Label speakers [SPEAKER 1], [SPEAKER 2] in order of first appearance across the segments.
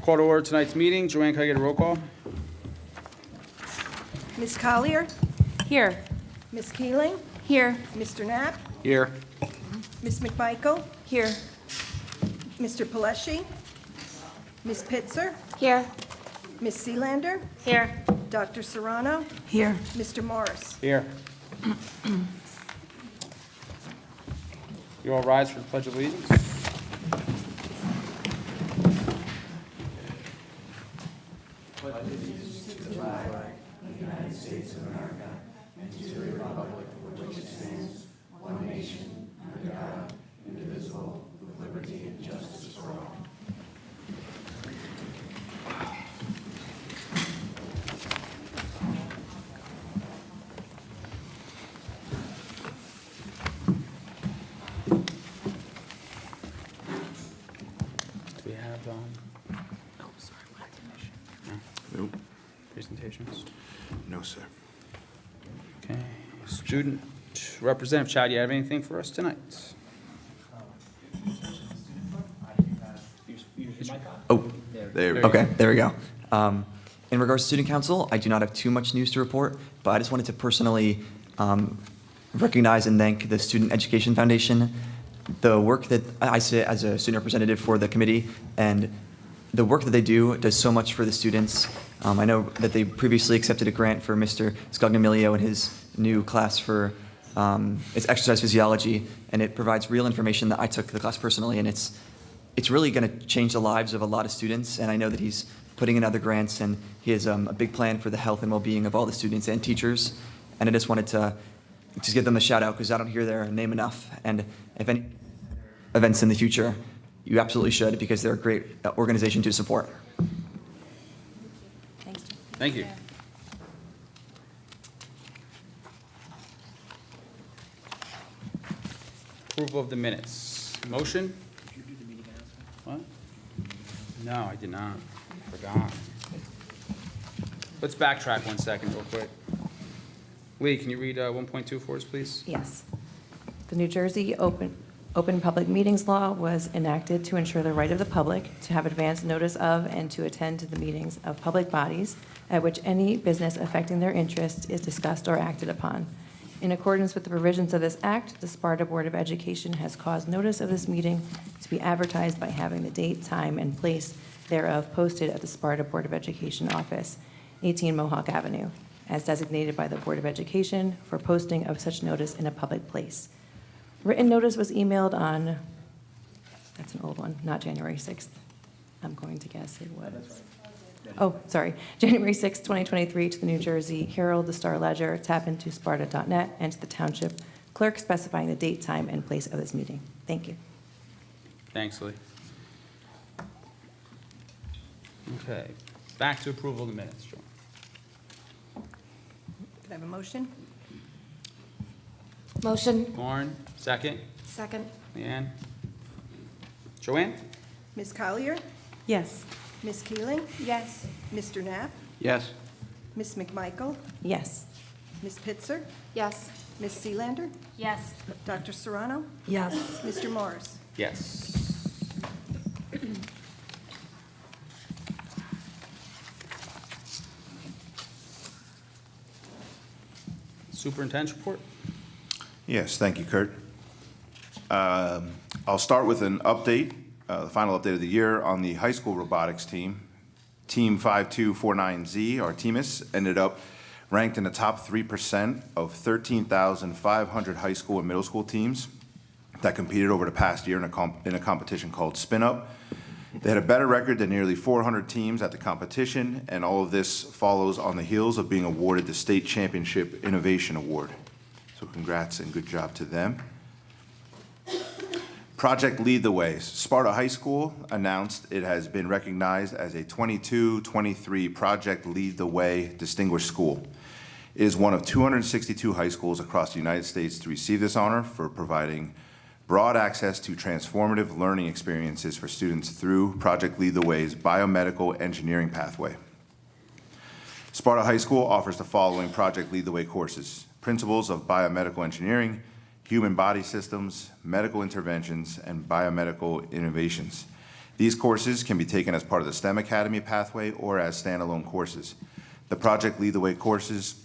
[SPEAKER 1] Call to order tonight's meeting. Joanne, can I get a roll call?
[SPEAKER 2] Ms. Collier,
[SPEAKER 3] Here.
[SPEAKER 2] Ms. Keeling,
[SPEAKER 3] Here.
[SPEAKER 2] Mr. Knapp,
[SPEAKER 1] Here.
[SPEAKER 2] Ms. McMichael,
[SPEAKER 3] Here.
[SPEAKER 2] Mr. Paleshi, Ms. Pitzer,
[SPEAKER 3] Here.
[SPEAKER 2] Ms. Seelander,
[SPEAKER 3] Here.
[SPEAKER 2] Dr. Serrano,
[SPEAKER 3] Here.
[SPEAKER 2] Mr. Morris.
[SPEAKER 1] Here. You all rise for the Pledge of Allegiance. Do we have, oh, sorry, what? No?
[SPEAKER 4] Nope.
[SPEAKER 1] Presentations?
[SPEAKER 4] No, sir.
[SPEAKER 1] Okay. Student Representative Chad, you have anything for us tonight?
[SPEAKER 4] Oh, there we go.
[SPEAKER 5] Okay, there we go. In regards to Student Council, I do not have too much news to report, but I just wanted to personally recognize and thank the Student Education Foundation. The work that I sit as a student representative for the committee, and the work that they do does so much for the students. I know that they previously accepted a grant for Mr. Scognamiglio in his new class for it's exercise physiology, and it provides real information that I took the class personally, and it's really going to change the lives of a lot of students. And I know that he's putting in other grants, and he has a big plan for the health and well-being of all the students and teachers. And I just wanted to just give them a shout out because I don't hear their name enough. And if any events in the future, you absolutely should, because they're a great organization to support.
[SPEAKER 3] Thanks.
[SPEAKER 1] Thank you. Approval of the minutes. Motion? Did you do the meeting announcement? What? No, I did not. Forgot. Let's backtrack 1 second real quick. Lee, can you read 1.2 for us, please?
[SPEAKER 3] Yes. The New Jersey Open Public Meetings Law was enacted to ensure the right of the public to have advance notice of and to attend to the meetings of public bodies at which any business affecting their interest is discussed or acted upon. In accordance with the provisions of this act, the Sparta Board of Education has caused notice of this meeting to be advertised by having the date, time, and place thereof posted at the Sparta Board of Education office, 18 Mohawk Avenue, as designated by the Board of Education for posting of such notice in a public place. Written notice was emailed on, that's an old one, not January 6th. I'm going to guess it was. Oh, sorry, January 6th, 2023, to the New Jersey Herald, the Star Ledger, tapintoSparta.net, and to the Township clerk specifying the date, time, and place of this meeting. Thank you.
[SPEAKER 1] Thanks, Lee. Okay, back to approval of the minutes, Joanne.
[SPEAKER 2] Could I have a motion?
[SPEAKER 3] Motion.
[SPEAKER 1] Lauren, second.
[SPEAKER 3] Second.
[SPEAKER 1] Leanne. Joanne?
[SPEAKER 2] Ms. Collier,
[SPEAKER 3] Yes.
[SPEAKER 2] Ms. Keeling,
[SPEAKER 3] Yes.
[SPEAKER 2] Mr. Knapp,
[SPEAKER 4] Yes.
[SPEAKER 2] Ms. McMichael,
[SPEAKER 3] Yes.
[SPEAKER 2] Ms. Pitzer,
[SPEAKER 3] Yes.
[SPEAKER 2] Ms. Seelander,
[SPEAKER 3] Yes.
[SPEAKER 2] Dr. Serrano,
[SPEAKER 3] Yes.
[SPEAKER 2] Mr. Morris.
[SPEAKER 1] Yes. Superintendent's report?
[SPEAKER 4] Yes, thank you, Kurt. I'll start with an update, the final update of the year on the high school robotics team. Team 5249Z, our teamists, ended up ranked in the top 3% of 13,500 high school and middle school teams that competed over the past year in a competition called Spin Up. They had a better record than nearly 400 teams at the competition, and all of this follows on the heels of being awarded the State Championship Innovation Award. So congrats and good job to them. Project Lead the Way. Sparta High School announced it has been recognized as a 22-23 Project Lead the Way Distinguished School. It is one of 262 high schools across the United States to receive this honor for providing broad access to transformative learning experiences for students through Project Lead the Way's biomedical engineering pathway. Sparta High School offers the following Project Lead the Way courses: Principles of Biomedical Engineering, Human Body Systems, Medical Interventions, and Biomedical Innovations. These courses can be taken as part of the STEM Academy pathway or as standalone courses. The Project Lead the Way courses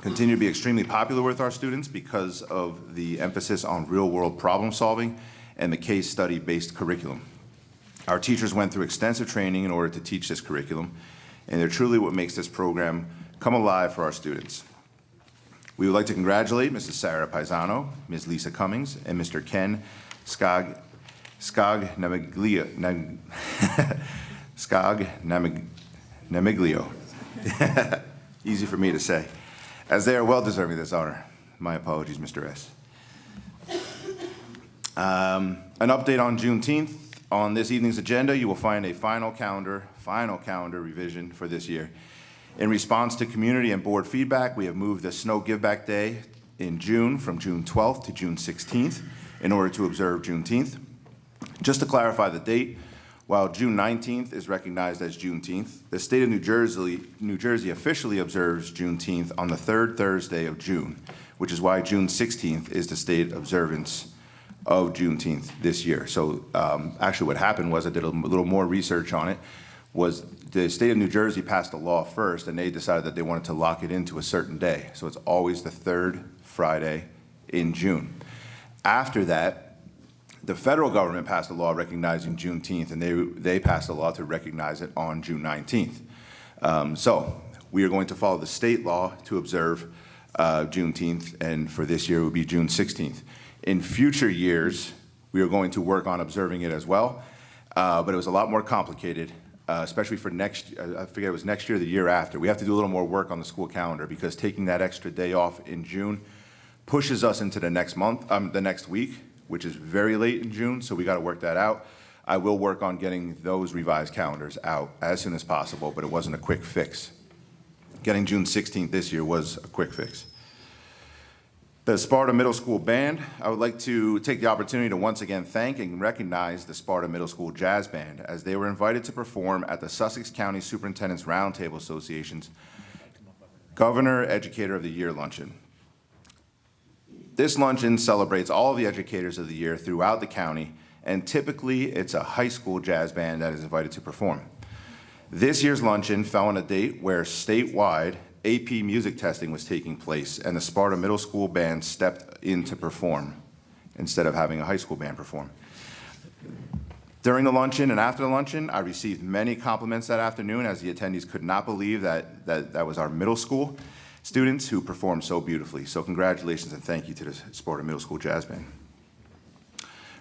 [SPEAKER 4] continue to be extremely popular with our students because of the emphasis on real-world problem solving and the case study-based curriculum. Our teachers went through extensive training in order to teach this curriculum, and they're truly what makes this program come alive for our students. We would like to congratulate Mrs. Sarah Paisano, Ms. Lisa Cummings, and Mr. Ken Namiglio. Easy for me to say, as they are well deserving of this honor. My apologies, Mr. S. An update on Juneteenth. On this evening's agenda, you will find a final calendar revision for this year. In response to community and board feedback, we have moved the Snow Giveback Day in June from June 12th to June 16th in order to observe Juneteenth. Just to clarify the date, while June 19th is recognized as Juneteenth, the state of New Jersey officially observes Juneteenth on the third Thursday of June, which is why June 16th is the state observance of Juneteenth this year. So actually what happened was I did a little more research on it, was the state of New Jersey passed a law first, and they decided that they wanted to lock it into a certain day. So it's always the third Friday in June. After that, the federal government passed a law recognizing Juneteenth, and they passed a law to recognize it on June 19th. So we are going to follow the state law to observe Juneteenth, and for this year it would be June 16th. In future years, we are going to work on observing it as well, but it was a lot more complicated, especially for next, I forget it was next year or the year after. We have to do a little more work on the school calendar because taking that extra day off in June pushes us into the next month, the next week, which is very late in June, so we got to work that out. I will work on getting those revised calendars out as soon as possible, but it wasn't a quick fix. Getting June 16th this year was a quick fix. The Sparta Middle School Band, I would like to take the opportunity to once again thank and recognize the Sparta Middle School Jazz Band as they were invited to perform at the Sussex County Superintendents Roundtable Association's Governor Educator of the Year Luncheon. This luncheon celebrates all of the educators of the year throughout the county, and typically it's a high school jazz band that is invited to perform. This year's luncheon fell on a date where statewide AP music testing was taking place, and the Sparta Middle School Band stepped in to perform instead of having a high school band perform. During the luncheon and after the luncheon, I received many compliments that afternoon as the attendees could not believe that was our middle school students who performed so beautifully. So congratulations and thank you to the Sparta Middle School Jazz Band.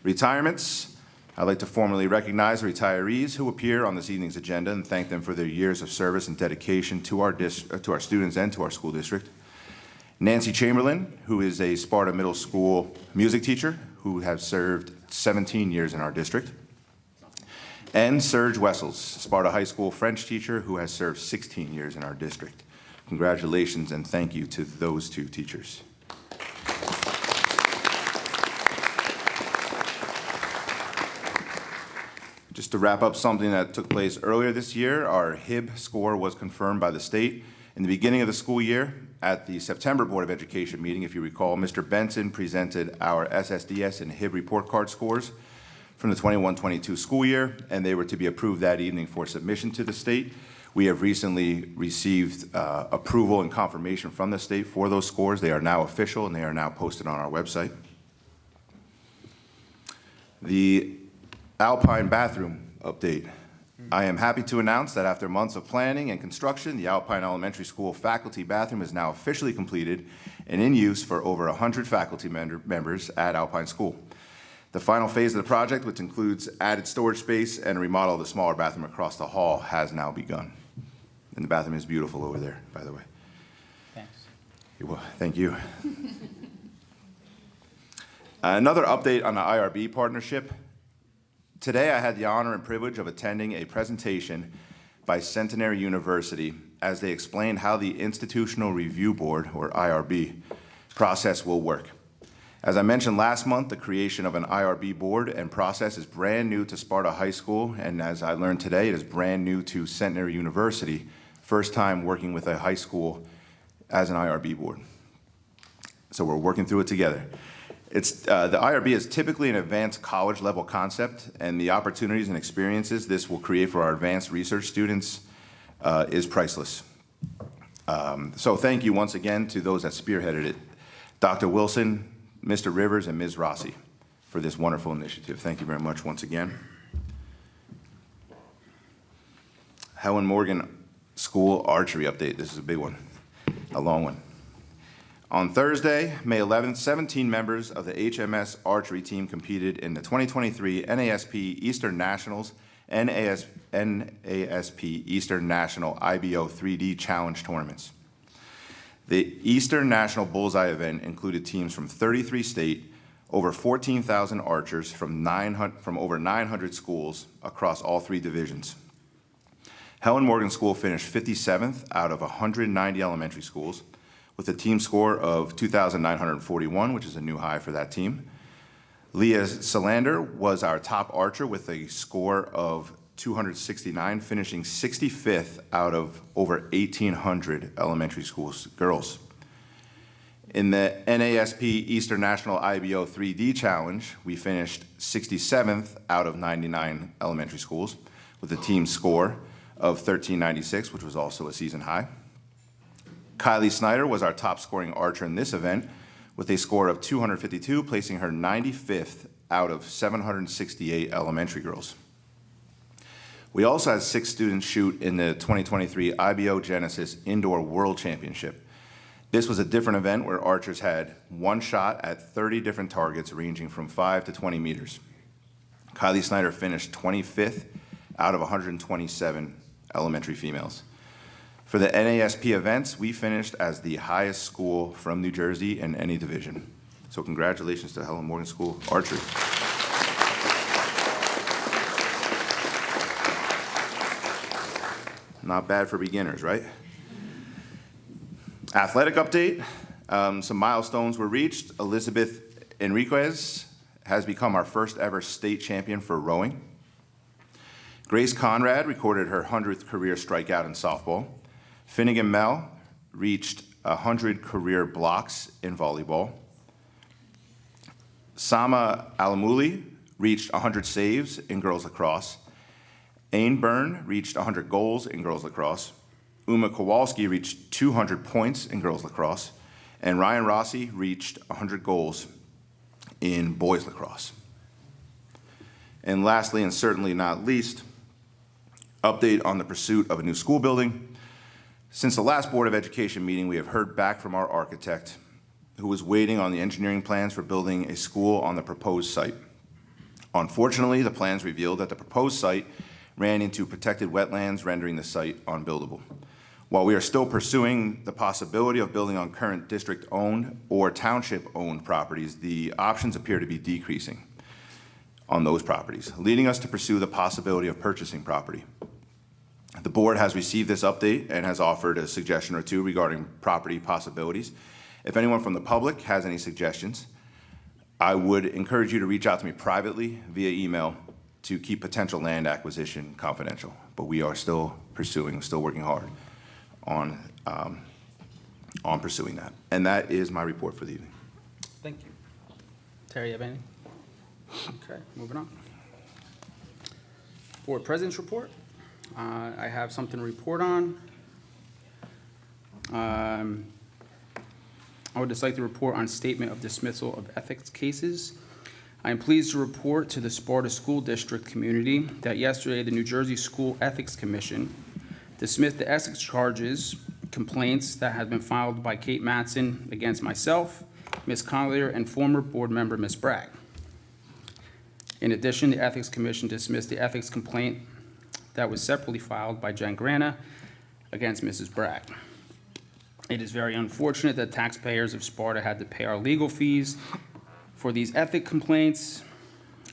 [SPEAKER 4] Retirements. I'd like to formally recognize the retirees who appear on this evening's agenda and thank them for their years of service and dedication to our students and to our school district. Nancy Chamberlain, who is a Sparta Middle School music teacher who has served 17 years in our district. And Serge Wessels, Sparta High School French teacher who has served 16 years in our district. Congratulations and thank you to those two teachers. Just to wrap up something that took place earlier this year, our HIB score was confirmed by the state. In the beginning of the school year, at the September Board of Education meeting, if you recall, Mr. Benson presented our SSDS and HIB report card scores from the 21-22 school year, and they were to be approved that evening for submission to the state. We have recently received approval and confirmation from the state for those scores. They are now official, and they are now posted on our website. The Alpine bathroom update. I am happy to announce that after months of planning and construction, the Alpine Elementary School faculty bathroom is now officially completed and in use for over 100 faculty members at Alpine School. The final phase of the project, which includes added storage space and a remodel of the smaller bathroom across the hall, has now begun. And the bathroom is beautiful over there, by the way.
[SPEAKER 1] Thanks.
[SPEAKER 4] Well, thank you. Another update on the IRB partnership. Today, I had the honor and privilege of attending a presentation by Centenary University as they explained how the Institutional Review Board, or IRB, process will work. As I mentioned last month, the creation of an IRB board and process is brand new to Sparta High School, and as I learned today, it is brand new to Centenary University, first time working with a high school as an IRB board. So we're working through it together. The IRB is typically an advanced college-level concept, and the opportunities and experiences this will create for our advanced research students is priceless. So thank you once again to those that spearheaded it, Dr. Wilson, Mr. Rivers, and Ms. Rossi, for this wonderful initiative. Thank you very much once again. Helen Morgan School Archery Update. This is a big one, a long one. On Thursday, May 11th, 17 members of the HMS archery team competed in the 2023 NASP Eastern Nationals, NASP Eastern National IBO 3D Challenge tournaments. The Eastern National Bullseye event included teams from 33 states, over 14,000 archers from over 900 schools across all 3 divisions. Helen Morgan School finished 57th out of 190 elementary schools with a team score of 2,941, which is a new high for that team. Leah Solander was our top archer with a score of 269, finishing 65th out of over 1,800 elementary school girls. In the NASP Eastern National IBO 3D Challenge, we finished 67th out of 99 elementary schools with a team score of 1,396, which was also a season high. Kylie Snyder was our top scoring archer in this event with a score of 252, placing her 95th out of 768 elementary girls. We also had 6 students shoot in the 2023 IBO Genesis Indoor World Championship. This was a different event where archers had 1 shot at 30 different targets ranging from 5 to 20 meters. Kylie Snyder finished 25th out of 127 elementary females. For the NASP events, we finished as the highest school from New Jersey in any division. So congratulations to Helen Morgan School Archery. Not bad for beginners, right? Athletic update, some milestones were reached. Elizabeth Enriquez has become our first ever state champion for rowing. Grace Conrad recorded her 100th career strikeout in softball. Finnegan Mel reached 100 career blocks in volleyball. Sama Alamuli reached 100 saves in girls lacrosse. Ain Byrne reached 100 goals in girls lacrosse. Uma Kowalski reached 200 points in girls lacrosse. And Ryan Rossi reached 100 goals in boys lacrosse. And lastly, and certainly not least, update on the pursuit of a new school building. Since the last Board of Education meeting, we have heard back from our architect, who was waiting on the engineering plans for building a school on the proposed site. Unfortunately, the plans revealed that the proposed site ran into protected wetlands, rendering the site unbuildable. While we are still pursuing the possibility of building on current district-owned or township-owned properties, the options appear to be decreasing on those properties, leading us to pursue the possibility of purchasing property. The board has received this update and has offered a suggestion or 2 regarding property possibilities. If anyone from the public has any suggestions, I would encourage you to reach out to me privately via email to keep potential land acquisition confidential. But we are still pursuing, still working hard on pursuing that. And that is my report for the evening.
[SPEAKER 1] Thank you. Terry, you have anything? Okay, moving on. Board President's Report. I have something to report on. I would just like to report on statement of dismissal of ethics cases. I am pleased to report to the Sparta School District community that yesterday the New Jersey School Ethics Commission dismissed the ethics charges, complaints that had been filed by Kate Matson against myself, Ms. Collier, and former board member Ms. Bragg. In addition, the Ethics Commission dismissed the ethics complaint that was separately filed by Jen Granite against Mrs. Bragg. It is very unfortunate that taxpayers of Sparta had to pay our legal fees for these ethic complaints,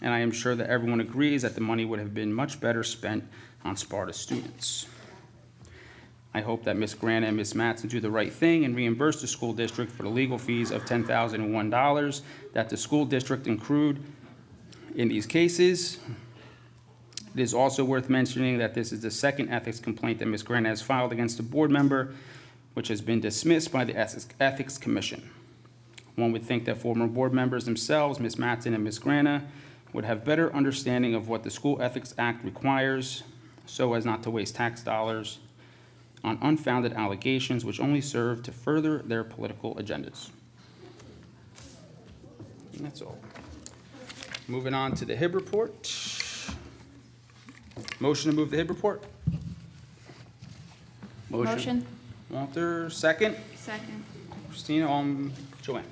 [SPEAKER 1] and I am sure that everyone agrees that the money would have been much better spent on Sparta students. I hope that Ms. Granite and Ms. Matson do the right thing and reimburse the school district for the legal fees of $10,001 that the school district accrued in these cases. It is also worth mentioning that this is the second ethics complaint that Ms. Granite has filed against a board member, which has been dismissed by the Ethics Commission. One would think that former board members themselves, Ms. Matson and Ms. Grana, would have better understanding of what the School Ethics Act requires so as not to waste tax dollars on unfounded allegations which only serve to further their political agendas. And that's all. Moving on to the HIB report. Motion to move the HIB report?
[SPEAKER 6] Motion.
[SPEAKER 1] Walter, second.
[SPEAKER 6] Second.
[SPEAKER 1] Christina, Joanne.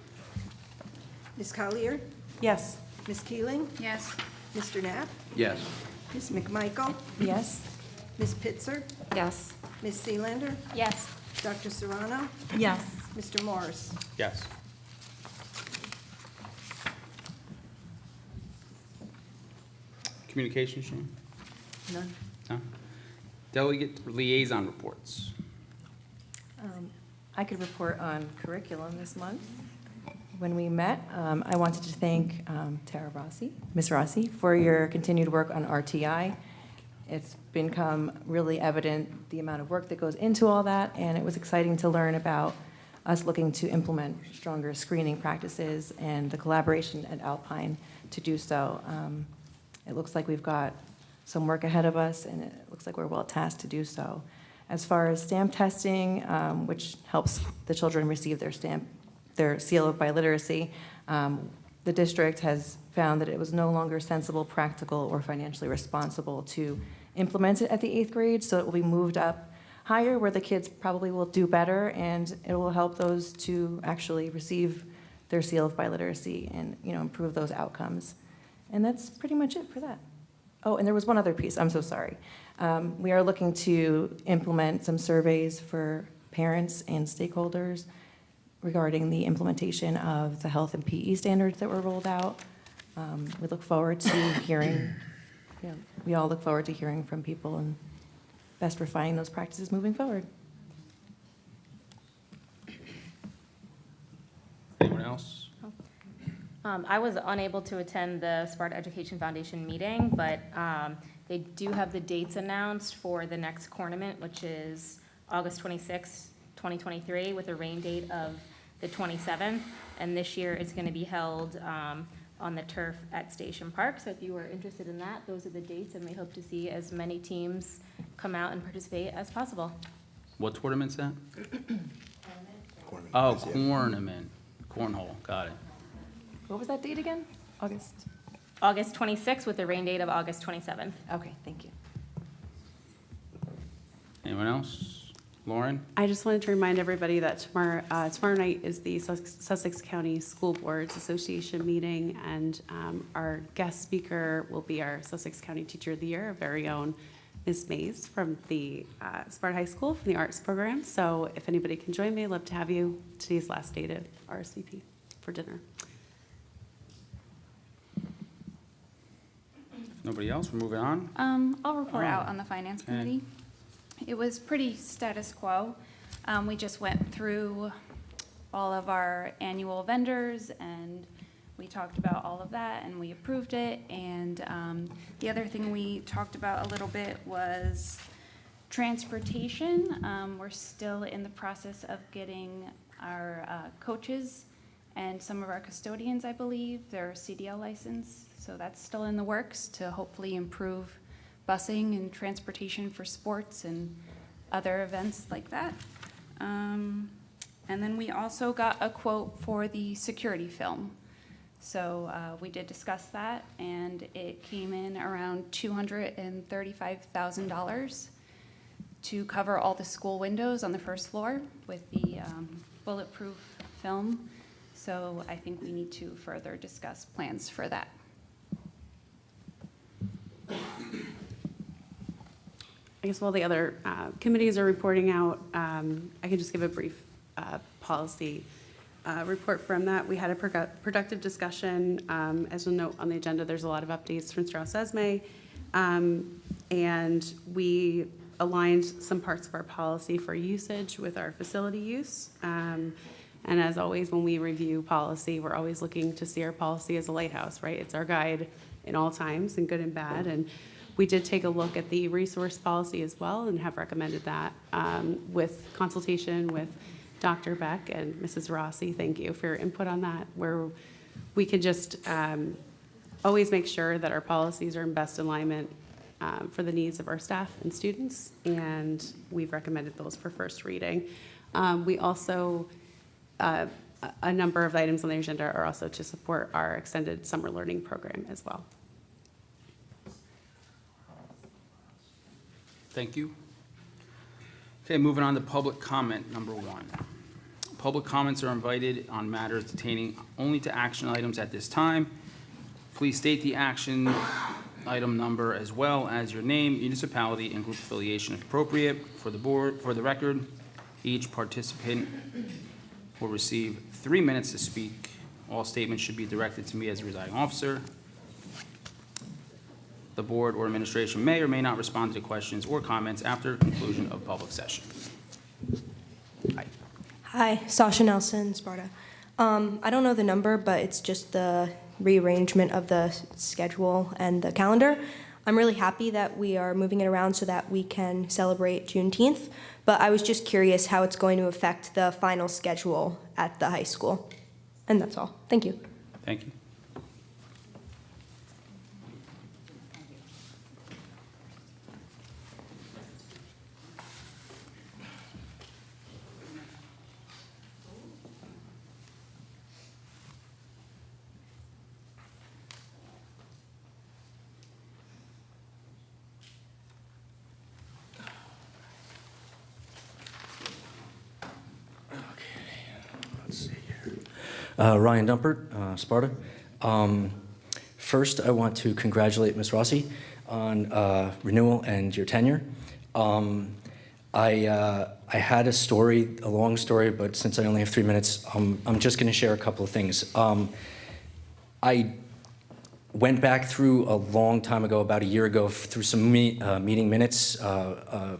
[SPEAKER 2] Ms. Collier,
[SPEAKER 3] Yes.
[SPEAKER 2] Ms. Keeling,
[SPEAKER 6] Yes.
[SPEAKER 2] Mr. Knapp,
[SPEAKER 1] Yes.
[SPEAKER 2] Ms. McMichael,
[SPEAKER 3] Yes.
[SPEAKER 2] Ms. Pitzer,
[SPEAKER 6] Yes.
[SPEAKER 2] Ms. Seelander,
[SPEAKER 6] Yes.
[SPEAKER 2] Dr. Serrano,
[SPEAKER 3] Yes.
[SPEAKER 2] Mr. Morris.
[SPEAKER 1] Yes. Communications, Shane?
[SPEAKER 3] None.
[SPEAKER 1] No? Delegate liaison reports.
[SPEAKER 3] I could report on curriculum this month. When we met, I wanted to thank Tara Rossi, Ms. Rossi, for your continued work on RTI. It's become really evident the amount of work that goes into all that, and it was exciting to learn about us looking to implement stronger screening practices and the collaboration at Alpine to do so. It looks like we've got some work ahead of us, and it looks like we're well tasked to do so. As far as stamp testing, which helps the children receive their seal of biliteracy, the district has found that it was no longer sensible, practical, or financially responsible to implement it at the 8th grade, so it will be moved up higher where the kids probably will do better, and it will help those to actually receive their seal of biliteracy and, improve those outcomes. And that's pretty much it for that. Oh, and there was one other piece, I'm so sorry. We are looking to implement some surveys for parents and stakeholders regarding the implementation of the health and PE standards that were rolled out. We look forward to hearing, we all look forward to hearing from people and best refining those practices moving forward.
[SPEAKER 1] Anyone else?
[SPEAKER 7] I was unable to attend the Sparta Education Foundation meeting, but they do have the dates announced for the next tournament, which is August 26, 2023, with a rain date of the 27th. And this year it's going to be held on the turf at Station Park. So if you are interested in that, those are the dates, and we hope to see as many teams come out and participate as possible.
[SPEAKER 1] What tournament's that? Oh, tournament. Cornhole, got it.
[SPEAKER 3] What was that date again? August?
[SPEAKER 7] August 26th with a rain date of August 27th.
[SPEAKER 3] Okay, thank you.
[SPEAKER 1] Anyone else? Lauren?
[SPEAKER 8] I just wanted to remind everybody that tomorrow night is the Sussex County School Boards Association meeting, and our guest speaker will be our Sussex County Teacher of the Year, our very own Ms. Mays from the Sparta High School from the arts program. So if anybody can join me, I'd love to have you. Today's last day to RSVP for dinner.
[SPEAKER 1] Nobody else? We're moving on.
[SPEAKER 6] I'll report
[SPEAKER 1] Oh,
[SPEAKER 6] out on the finance
[SPEAKER 1] okay.
[SPEAKER 6] committee. It was pretty status quo. We just went through all of our annual vendors, and we talked about all of that, and we approved it. And the other thing we talked about a little bit was transportation. We're still in the process of getting our coaches and some of our custodians, I believe, their CDL license. So that's still in the works to hopefully improve busing and transportation for sports and other events like that. And then we also got a quote for the security film. So we did discuss that, and it came in around $235,000 to cover all the school windows on the first floor with the bulletproof film. So I think we need to further discuss plans for that.
[SPEAKER 8] I guess while the other committees are reporting out, I can just give a brief policy report from that. We had a productive discussion. As you'll note on the agenda, there's a lot of updates from Strauss-Esme, and we aligned some parts of our policy for usage with our facility use. And as always, when we review policy, we're always looking to see our policy as a lighthouse, right? It's our guide in all times, in good and bad. And we did take a look at the resource policy as well and have recommended that with consultation with Dr. Beck and Mrs. Rossi, thank you for your input on that, where we can just always make sure that our policies are in best alignment for the needs of our staff and students, and we've recommended those for first reading. We also, a number of items on the agenda are also to support our extended summer learning program as well.
[SPEAKER 1] Thank you. Okay, moving on to public comment number 1. Public comments are invited on matters pertaining only to action items at this time. Please state the action item number as well as your name, municipality, and group affiliation if appropriate. For the record, each participant will receive 3 minutes to speak. All statements should be directed to me as the presiding officer. The board or administration may or may not respond to the questions or comments after conclusion of public session.
[SPEAKER 9] Hi, Sasha Nelson, Sparta. I don't know the number, but it's just the rearrangement of the schedule and the calendar. I'm really happy that we are moving it around so that we can celebrate Juneteenth, but I was just curious how it's going to affect the final schedule at the high school. And that's all. Thank you.
[SPEAKER 1] Thank you.
[SPEAKER 10] Ryan Dumpert, Sparta. First, I want to congratulate Ms. Rossi on renewal and your tenure. I had a story, a long story, but since I only have 3 minutes, I'm just going to share a couple of things. I went back through a long time ago, about a year ago, through some meeting minutes,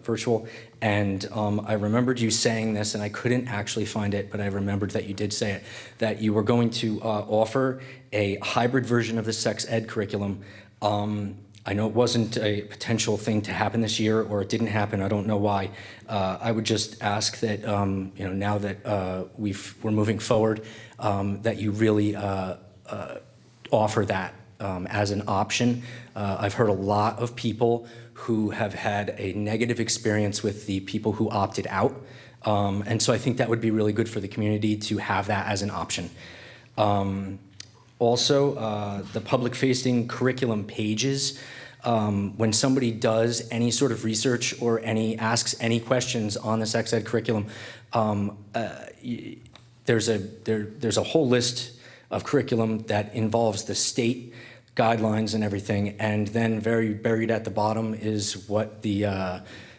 [SPEAKER 10] virtual, and I remembered you saying this, and I couldn't actually find it, but I remembered that you did say it, that you were going to offer a hybrid version of the sex ed curriculum. I know it wasn't a potential thing to happen this year, or it didn't happen. I don't know why. I would just ask that, now that we're moving forward, that you really offer that as an option. I've heard a lot of people who have had a negative experience with the people who opted out. And so I think that would be really good for the community to have that as an option. Also, the public-facing curriculum pages, when somebody does any sort of research or asks any questions on the sex ed curriculum, there's a whole list of curriculum that involves the state guidelines and everything, and then very buried at the bottom is what the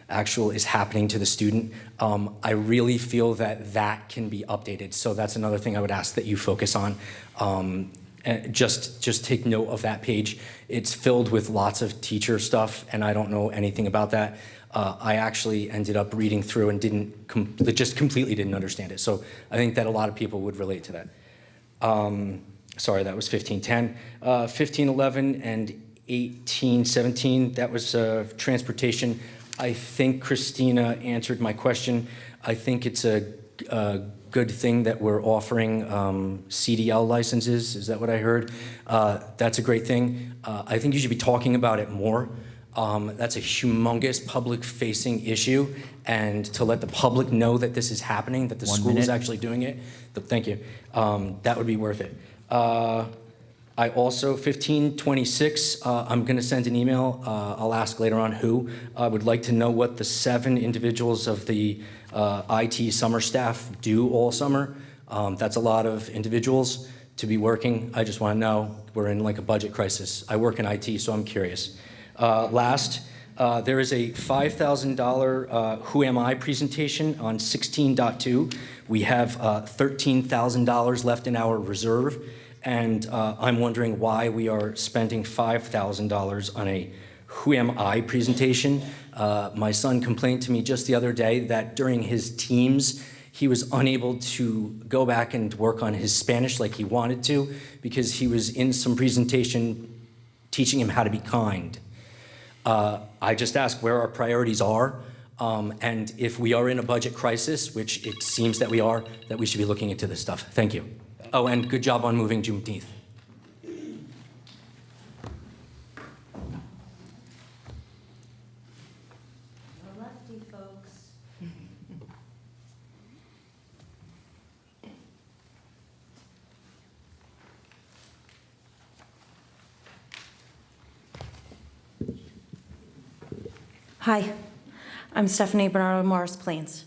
[SPEAKER 10] actual is happening to the student. I really feel that that can be updated, so that's another thing I would ask that you focus on. And just take note of that page. It's filled with lots of teacher stuff, and I don't know anything about that. I actually ended up reading through and just completely didn't understand it. So I think that a lot of people would relate to that. Sorry, that was 1510. 1511 and 1817, that was transportation. I think Christina answered my question. I think it's a good thing that we're offering CDL licenses. Is that what I heard? That's a great thing. I think you should be talking about it more. That's a humongous public-facing issue, and to let the public know that this is happening, that the school is actually doing it, thank you, that would be worth it. I also, 1526, I'm going to send an email. I'll ask later on who. I would like to know what the 7 individuals of the IT summer staff do all summer. That's a lot of individuals to be working. I just want to know. We're in like a budget crisis. I work in IT, so I'm curious. Last, there is a $5,000 Who Am I presentation on 16.2. We have $13,000 left in our reserve, and I'm wondering why we are spending $5,000 on a Who Am I presentation. My son complained to me just the other day that during his teams, he was unable to go back and work on his Spanish like he wanted to because he was in some presentation teaching him how to be kind. I just ask where our priorities are. And if we are in a budget crisis, which it seems that we are, that we should be looking into this stuff. Thank you. Oh, and good job on moving Juneteenth.
[SPEAKER 3] Lefty folks.
[SPEAKER 11] Hi, I'm Stephanie Bernardo, Morris Plains.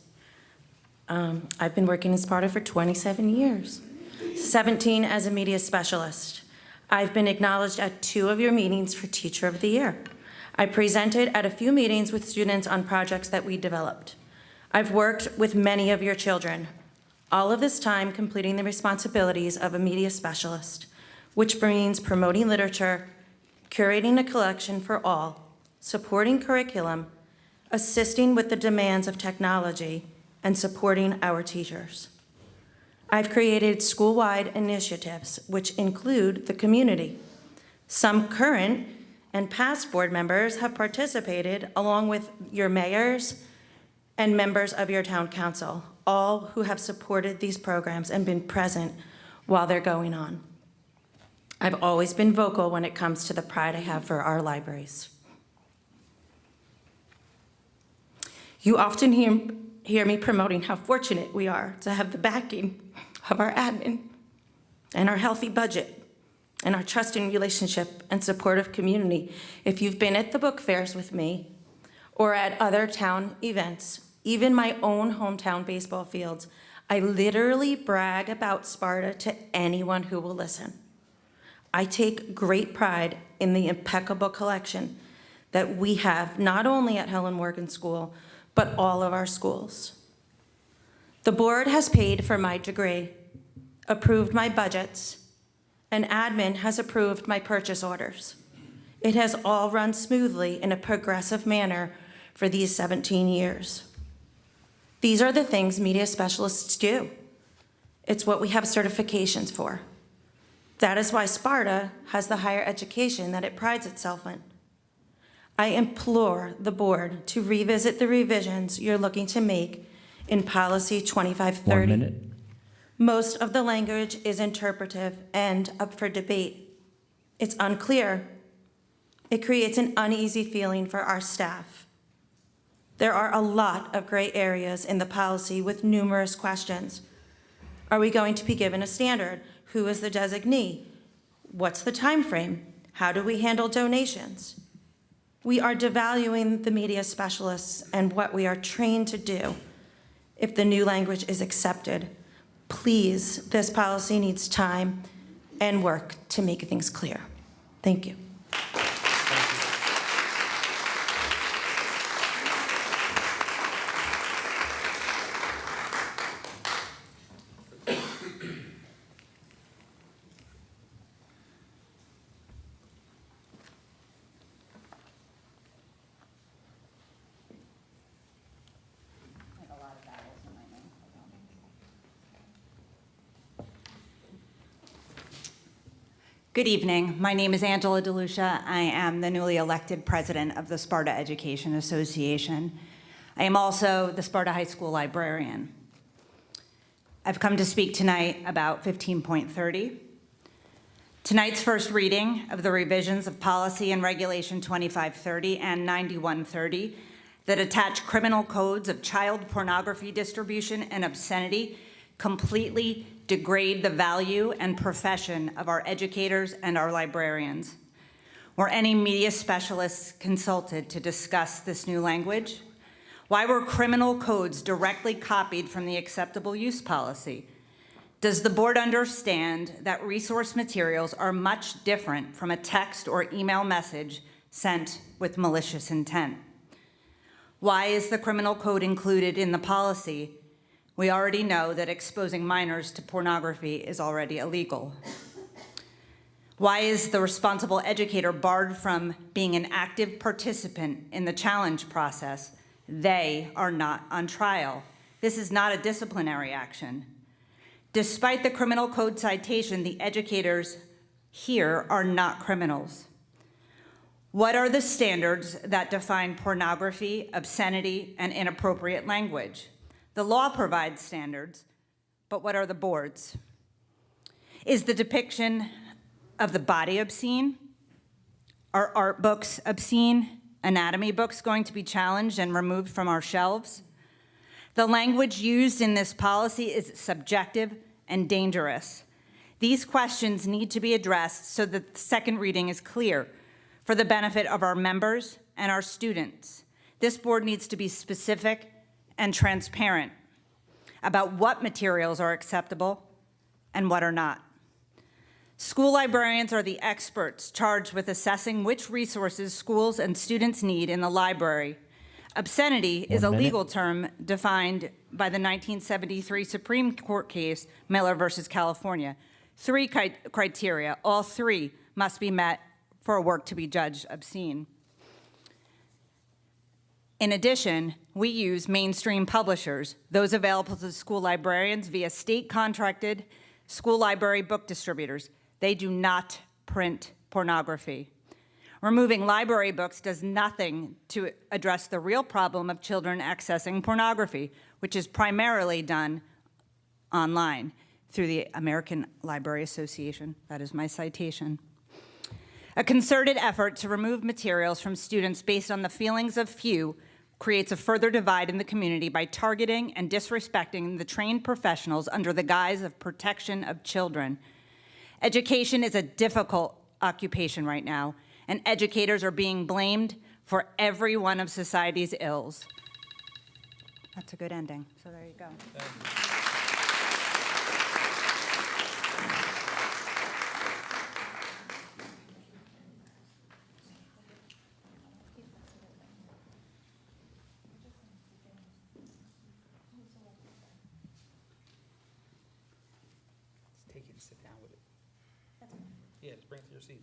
[SPEAKER 11] I've been working in Sparta for 27 years, 17 as a media specialist. I've been acknowledged at 2 of your meetings for Teacher of the Year. I presented at a few meetings with students on projects that we developed. I've worked with many of your children, all of this time completing the responsibilities of a media specialist, which means promoting literature, curating a collection for all, supporting curriculum, assisting with the demands of technology, and supporting our teachers. I've created school-wide initiatives which include the community. Some current and past board members have participated along with your mayors and members of your town council, all who have supported these programs and been present while they're going on. I've always been vocal when it comes to the pride I have for our libraries. You often hear me promoting how fortunate we are to have the backing of our admin and our healthy budget and our trusting relationship and supportive community. If you've been at the book fairs with me or at other town events, even my own hometown baseball fields, I literally brag about Sparta to anyone who will listen. I take great pride in the impeccable collection that we have, not only at Helen Morgan School, but all of our schools. The board has paid for my degree, approved my budgets, and admin has approved my purchase orders. It has all run smoothly in a progressive manner for these 17 years. These are the things media specialists do. It's what we have certifications for. That is why Sparta has the higher education that it prides itself in. I implore the board to revisit the revisions you're looking to make in Policy 2530.
[SPEAKER 12] 1 minute.
[SPEAKER 11] Most of the language is interpretive and up for debate. It's unclear. It creates an uneasy feeling for our staff. There are a lot of gray areas in the policy with numerous questions. Are we going to be given a standard? Who is the designee? What's the time frame? How do we handle donations? We are devaluing the media specialists and what we are trained to do if the new language is accepted. Please, this policy needs time and work to make things clear. Thank you.
[SPEAKER 13] Good evening. My name is Angela DeLucia. I am the newly elected president of the Sparta Education Association. I am also the Sparta High School librarian. I've come to speak tonight about 15.30. Tonight's first reading of the revisions of Policy and Regulation 2530 and 9130 that attach criminal codes of child pornography distribution and obscenity completely degrade the value and profession of our educators and our librarians. Were any media specialists consulted to discuss this new language? Why were criminal codes directly copied from the acceptable use policy? Does the board understand that resource materials are much different from a text or email message sent with malicious intent? Why is the criminal code included in the policy? We already know that exposing minors to pornography is already illegal. Why is the responsible educator barred from being an active participant in the challenge process? They are not on trial. This is not a disciplinary action. Despite the criminal code citation, the educators here are not criminals. What are the standards that define pornography, obscenity, and inappropriate language? The law provides standards, but what are the board's? Is the depiction of the body obscene? Are art books obscene? Anatomy books going to be challenged and removed from our shelves? The language used in this policy is subjective and dangerous. These questions need to be addressed so that the second reading is clear for the benefit of our members and our students. This board needs to be specific and transparent about what materials are acceptable and what are not. School librarians are the experts charged with assessing which resources schools and students need in the library. Obscenity is a legal term defined by the 1973 Supreme Court case, Miller versus California. 3 criteria, all 3 must be met for a work to be judged obscene. In addition, we use mainstream publishers, those available to school librarians via state-contracted school library book distributors. They do not print pornography. Removing library books does nothing to address the real problem of children accessing pornography, which is primarily done online through the American Library Association. That is my citation. A concerted effort to remove materials from students based on the feelings of few creates a further divide in the community by targeting and disrespecting the trained professionals under the guise of protection of children. Education is a difficult occupation right now, and educators are being blamed for every one of society's ills. That's a good ending, so there you go.
[SPEAKER 1] Take it and sit down with it. Yeah, just bring it to your seat.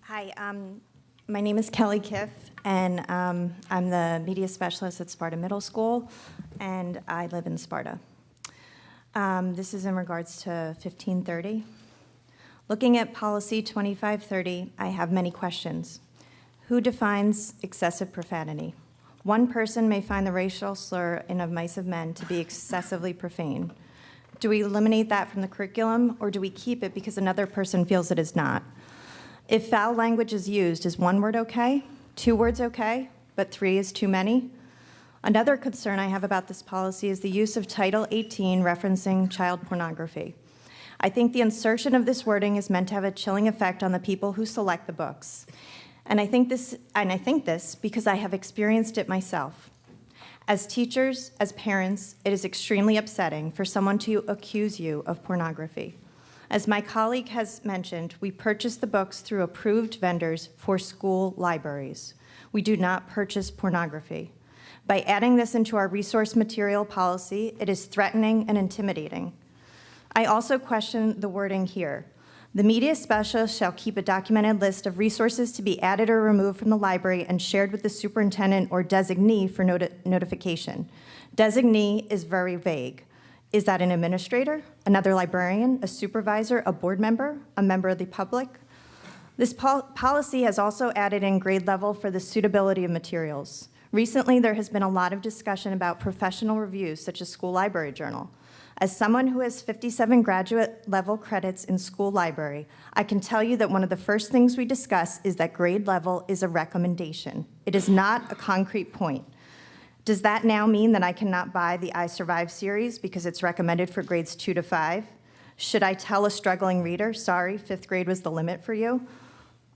[SPEAKER 12] Hi, my name is Kelly Kiff, and I'm the media specialist at Sparta Middle School, and I live in Sparta. This is in regards to 1530. Looking at policy 2530, I have many questions. Who defines excessive profanity? One person may find the racial slur in Of Mice of Men to be excessively profane. Do we eliminate that from the curriculum, or do we keep it because another person feels it is not? If foul language is used, is 1 word okay? 2 words okay, but 3 is too many? Another concern I have about this policy is the use of Title 18 referencing child pornography. I think the insertion of this wording is meant to have a chilling effect on the people who select the books. And I think this because I have experienced it myself. As teachers, as parents, it is extremely upsetting for someone to accuse you of pornography. As my colleague has mentioned, we purchase the books through approved vendors for school libraries. We do not purchase pornography. By adding this into our resource material policy, it is threatening and intimidating. I also question the wording here. The media specialist shall keep a documented list of resources to be added or removed from the library and shared with the superintendent or designee for notification. Designee is very vague. Is that an administrator, another librarian, a supervisor, a board member, a member of the public? This policy has also added in grade level for the suitability of materials. Recently, there has been a lot of discussion about professional reviews, such as School Library Journal. As someone who has 57 graduate level credits in school library, I can tell you that one of the first things we discuss is that grade level is a recommendation. It is not a concrete point. Does that now mean that I cannot buy the I Survive series because it's recommended for grades 2 to 5? Should I tell a struggling reader, sorry, 5th grade was the limit for you?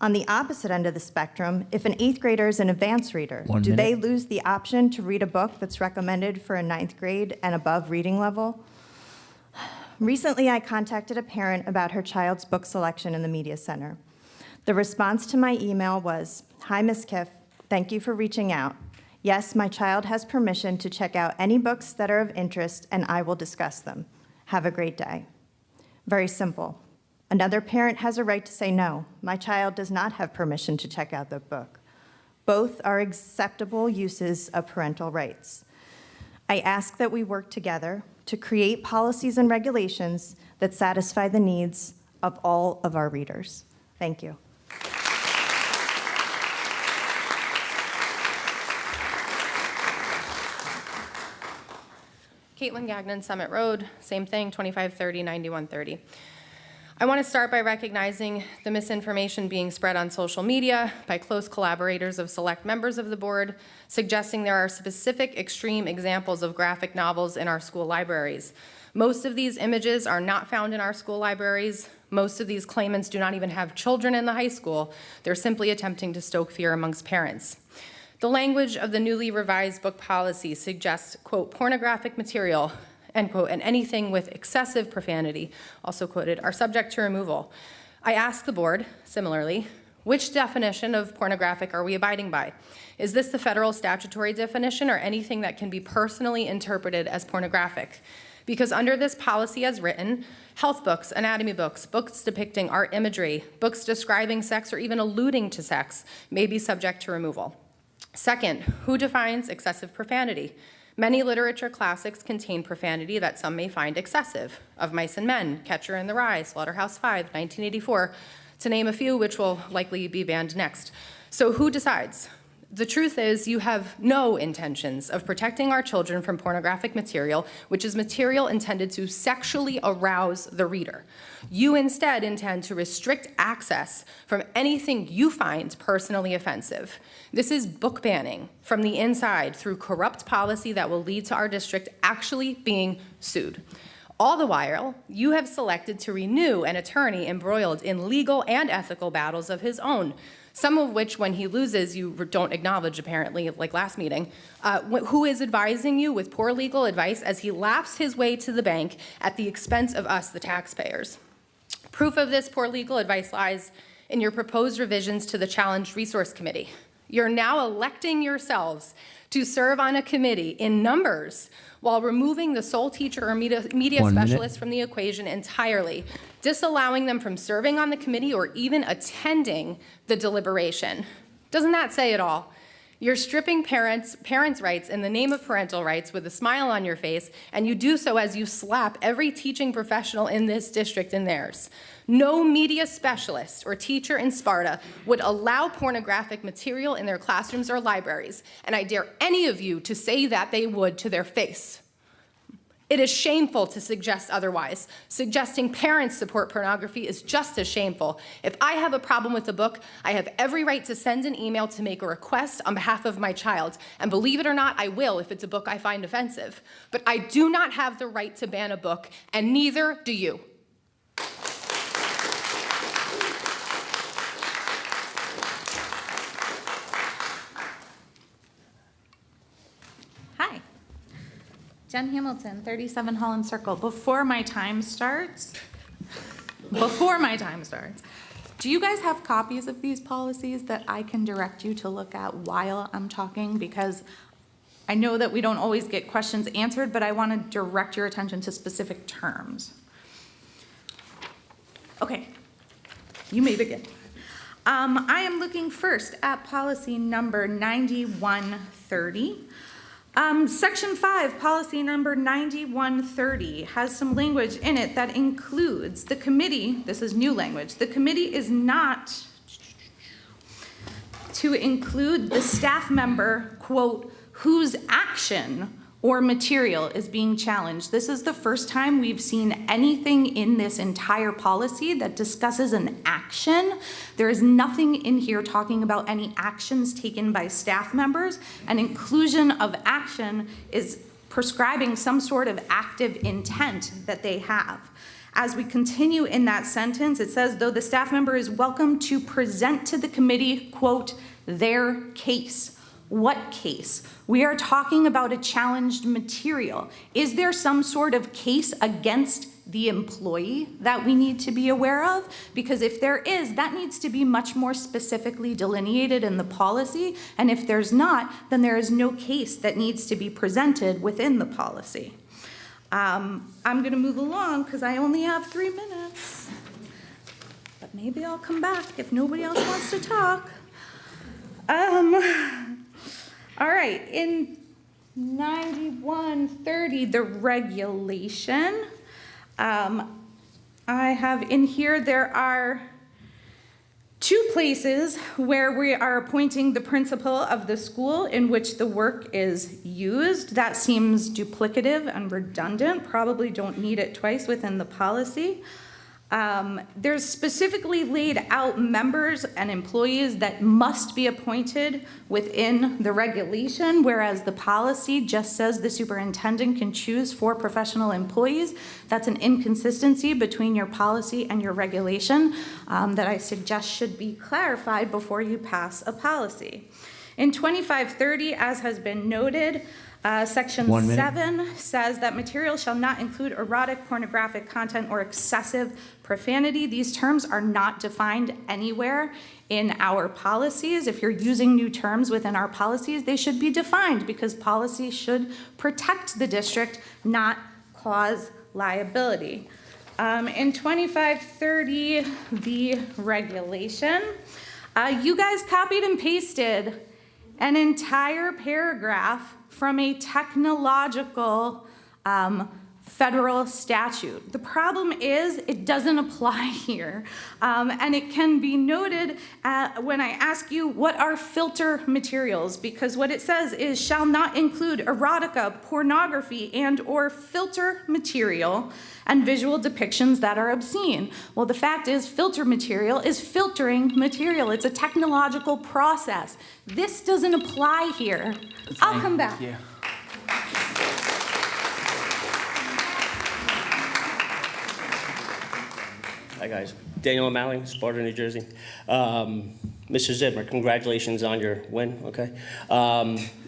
[SPEAKER 12] On the opposite end of the spectrum, if an 8th grader is an advanced reader, do they lose the option to read a book that's recommended for a 9th grade and above reading level? Recently, I contacted a parent about her child's book selection in the media center. The response to my email was, "Hi, Ms. Kiff, thank you for reaching out. Yes, my child has permission to check out any books that are of interest, and I will discuss them. Have a great day." Very simple. Another parent has a right to say, no, my child does not have permission to check out the book. Both are acceptable uses of parental rights. I ask that we work together to create policies and regulations that satisfy the needs of all of our readers. Thank you.
[SPEAKER 14] Caitlin Gagnon, Summit Road, same thing, 2530, 9130. I want to start by recognizing the misinformation being spread on social media by close collaborators of select members of the board, suggesting there are specific extreme examples of graphic novels in our school libraries. Most of these images are not found in our school libraries. Most of these claimants do not even have children in the high school. They're simply attempting to stoke fear amongst parents. The language of the newly revised book policy suggests, quote, pornographic material, end quote, and anything with excessive profanity, also quoted, are subject to removal. I ask the board, similarly, which definition of pornographic are we abiding by? Is this the federal statutory definition or anything that can be personally interpreted as pornographic? Because under this policy as written, health books, anatomy books, books depicting art imagery, books describing sex or even alluding to sex may be subject to removal. Second, who defines excessive profanity? Many literature classics contain profanity that some may find excessive. Of Mice and Men, Catcher in the Rye, Slaughterhouse-Five, 1984, to name a few, which will likely be banned next. So who decides? The truth is, you have no intentions of protecting our children from pornographic material, which is material intended to sexually arouse the reader. You instead intend to restrict access from anything you find personally offensive. This is book banning from the inside through corrupt policy that will lead to our district actually being sued. All the while, you have selected to renew an attorney embroiled in legal and ethical battles of his own, some of which, when he loses, you don't acknowledge, apparently, like last meeting, who is advising you with poor legal advice as he laughs his way to the bank at the expense of us, the taxpayers. Proof of this poor legal advice lies in your proposed revisions to the Challenged Resource Committee. You're now electing yourselves to serve on a committee in numbers while removing the sole teacher or media specialist from the equation entirely, disallowing them from serving on the committee or even attending the deliberation. Doesn't that say it all? You're stripping parents' rights in the name of parental rights with a smile on your face, and you do so as you slap every teaching professional in this district in theirs. No media specialist or teacher in Sparta would allow pornographic material in their classrooms or libraries, and I dare any of you to say that they would to their face. It is shameful to suggest otherwise. Suggesting parents support pornography is just as shameful. If I have a problem with a book, I have every right to send an email to make a request on behalf of my child. And believe it or not, I will if it's a book I find offensive. But I do not have the right to ban a book, and neither do you.
[SPEAKER 15] Hi. Jen Hamilton, 37 Holland Circle. Before my time starts, do you guys have copies of these policies that I can direct you to look at while I'm talking? Because I know that we don't always get questions answered, but I want to direct your attention to specific terms. Okay, you may begin. I am looking first at policy number 9130. Section 5, policy number 9130, has some language in it that includes the committee, this is new language, the committee is not to include the staff member, quote, whose action or material is being challenged. This is the first time we've seen anything in this entire policy that discusses an action. There is nothing in here talking about any actions taken by staff members. An inclusion of action is prescribing some sort of active intent that they have. As we continue in that sentence, it says, though the staff member is welcome to present to the committee, quote, their case. What case? We are talking about a challenged material. Is there some sort of case against the employee that we need to be aware of? Because if there is, that needs to be much more specifically delineated in the policy. And if there's not, then there is no case that needs to be presented within the policy. I'm going to move along because I only have 3 minutes. But maybe I'll come back if nobody else wants to talk. All right, in 9130, the regulation. I have in here, there are 2 places where we are appointing the principal of the school in which the work is used. That seems duplicative and redundant, probably don't need it twice within the policy. There's specifically laid out members and employees that must be appointed within the regulation, whereas the policy just says the superintendent can choose 4 professional employees. That's an inconsistency between your policy and your regulation that I suggest should be clarified before you pass a policy. In 2530, as has been noted, Section 7 says that material shall not include erotic, pornographic content, or excessive profanity. These terms are not defined anywhere in our policies. If you're using new terms within our policies, they should be defined because policy should protect the district, not cause liability. In 2530, the regulation, you guys copied and pasted an entire paragraph from a technological federal statute. The problem is it doesn't apply here. And it can be noted when I ask you what are filter materials, because what it says is shall not include erotica, pornography, and or filter material and visual depictions that are obscene. Well, the fact is filter material is filtering material. It's a technological process. This doesn't apply here. I'll come back.
[SPEAKER 1] Yeah.
[SPEAKER 16] Hi, guys. Daniel OMalley, Sparta, New Jersey. Mr. Zidmer, congratulations on your win, okay?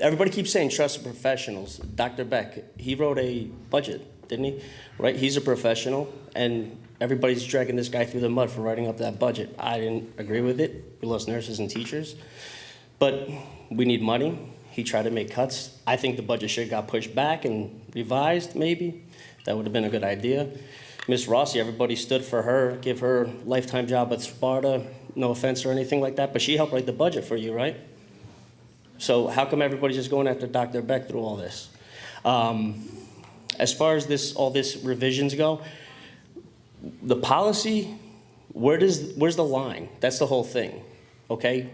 [SPEAKER 16] Everybody keeps saying trust the professionals. Dr. Beck, he wrote a budget, didn't he? Right? He's a professional, and everybody's dragging this guy through the mud for writing up that budget. I didn't agree with it. We lost nurses and teachers. But we need money. He tried to make cuts. I think the budget should have got pushed back and revised, maybe. That would have been a good idea. Miss Rossi, everybody stood for her, give her lifetime job at Sparta, no offense or anything like that, but she helped write the budget for you, right? So how come everybody's just going after Dr. Beck through all this? As far as all this revisions go, the policy, where's the line? That's the whole thing, okay?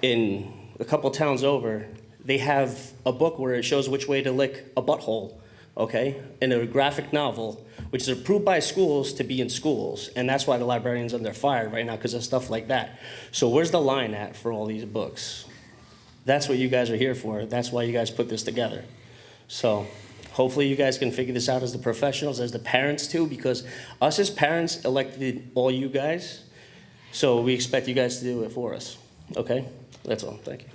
[SPEAKER 16] In a couple towns over, they have a book where it shows which way to lick a butthole, okay? In a graphic novel, which is approved by schools to be in schools. And that's why the librarian's under fire right now, because of stuff like that. So where's the line at for all these books? That's what you guys are here for. That's why you guys put this together. So hopefully you guys can figure this out as the professionals, as the parents too, because us as parents elected all you guys. So we expect you guys to do it for us, okay? That's all, thank you.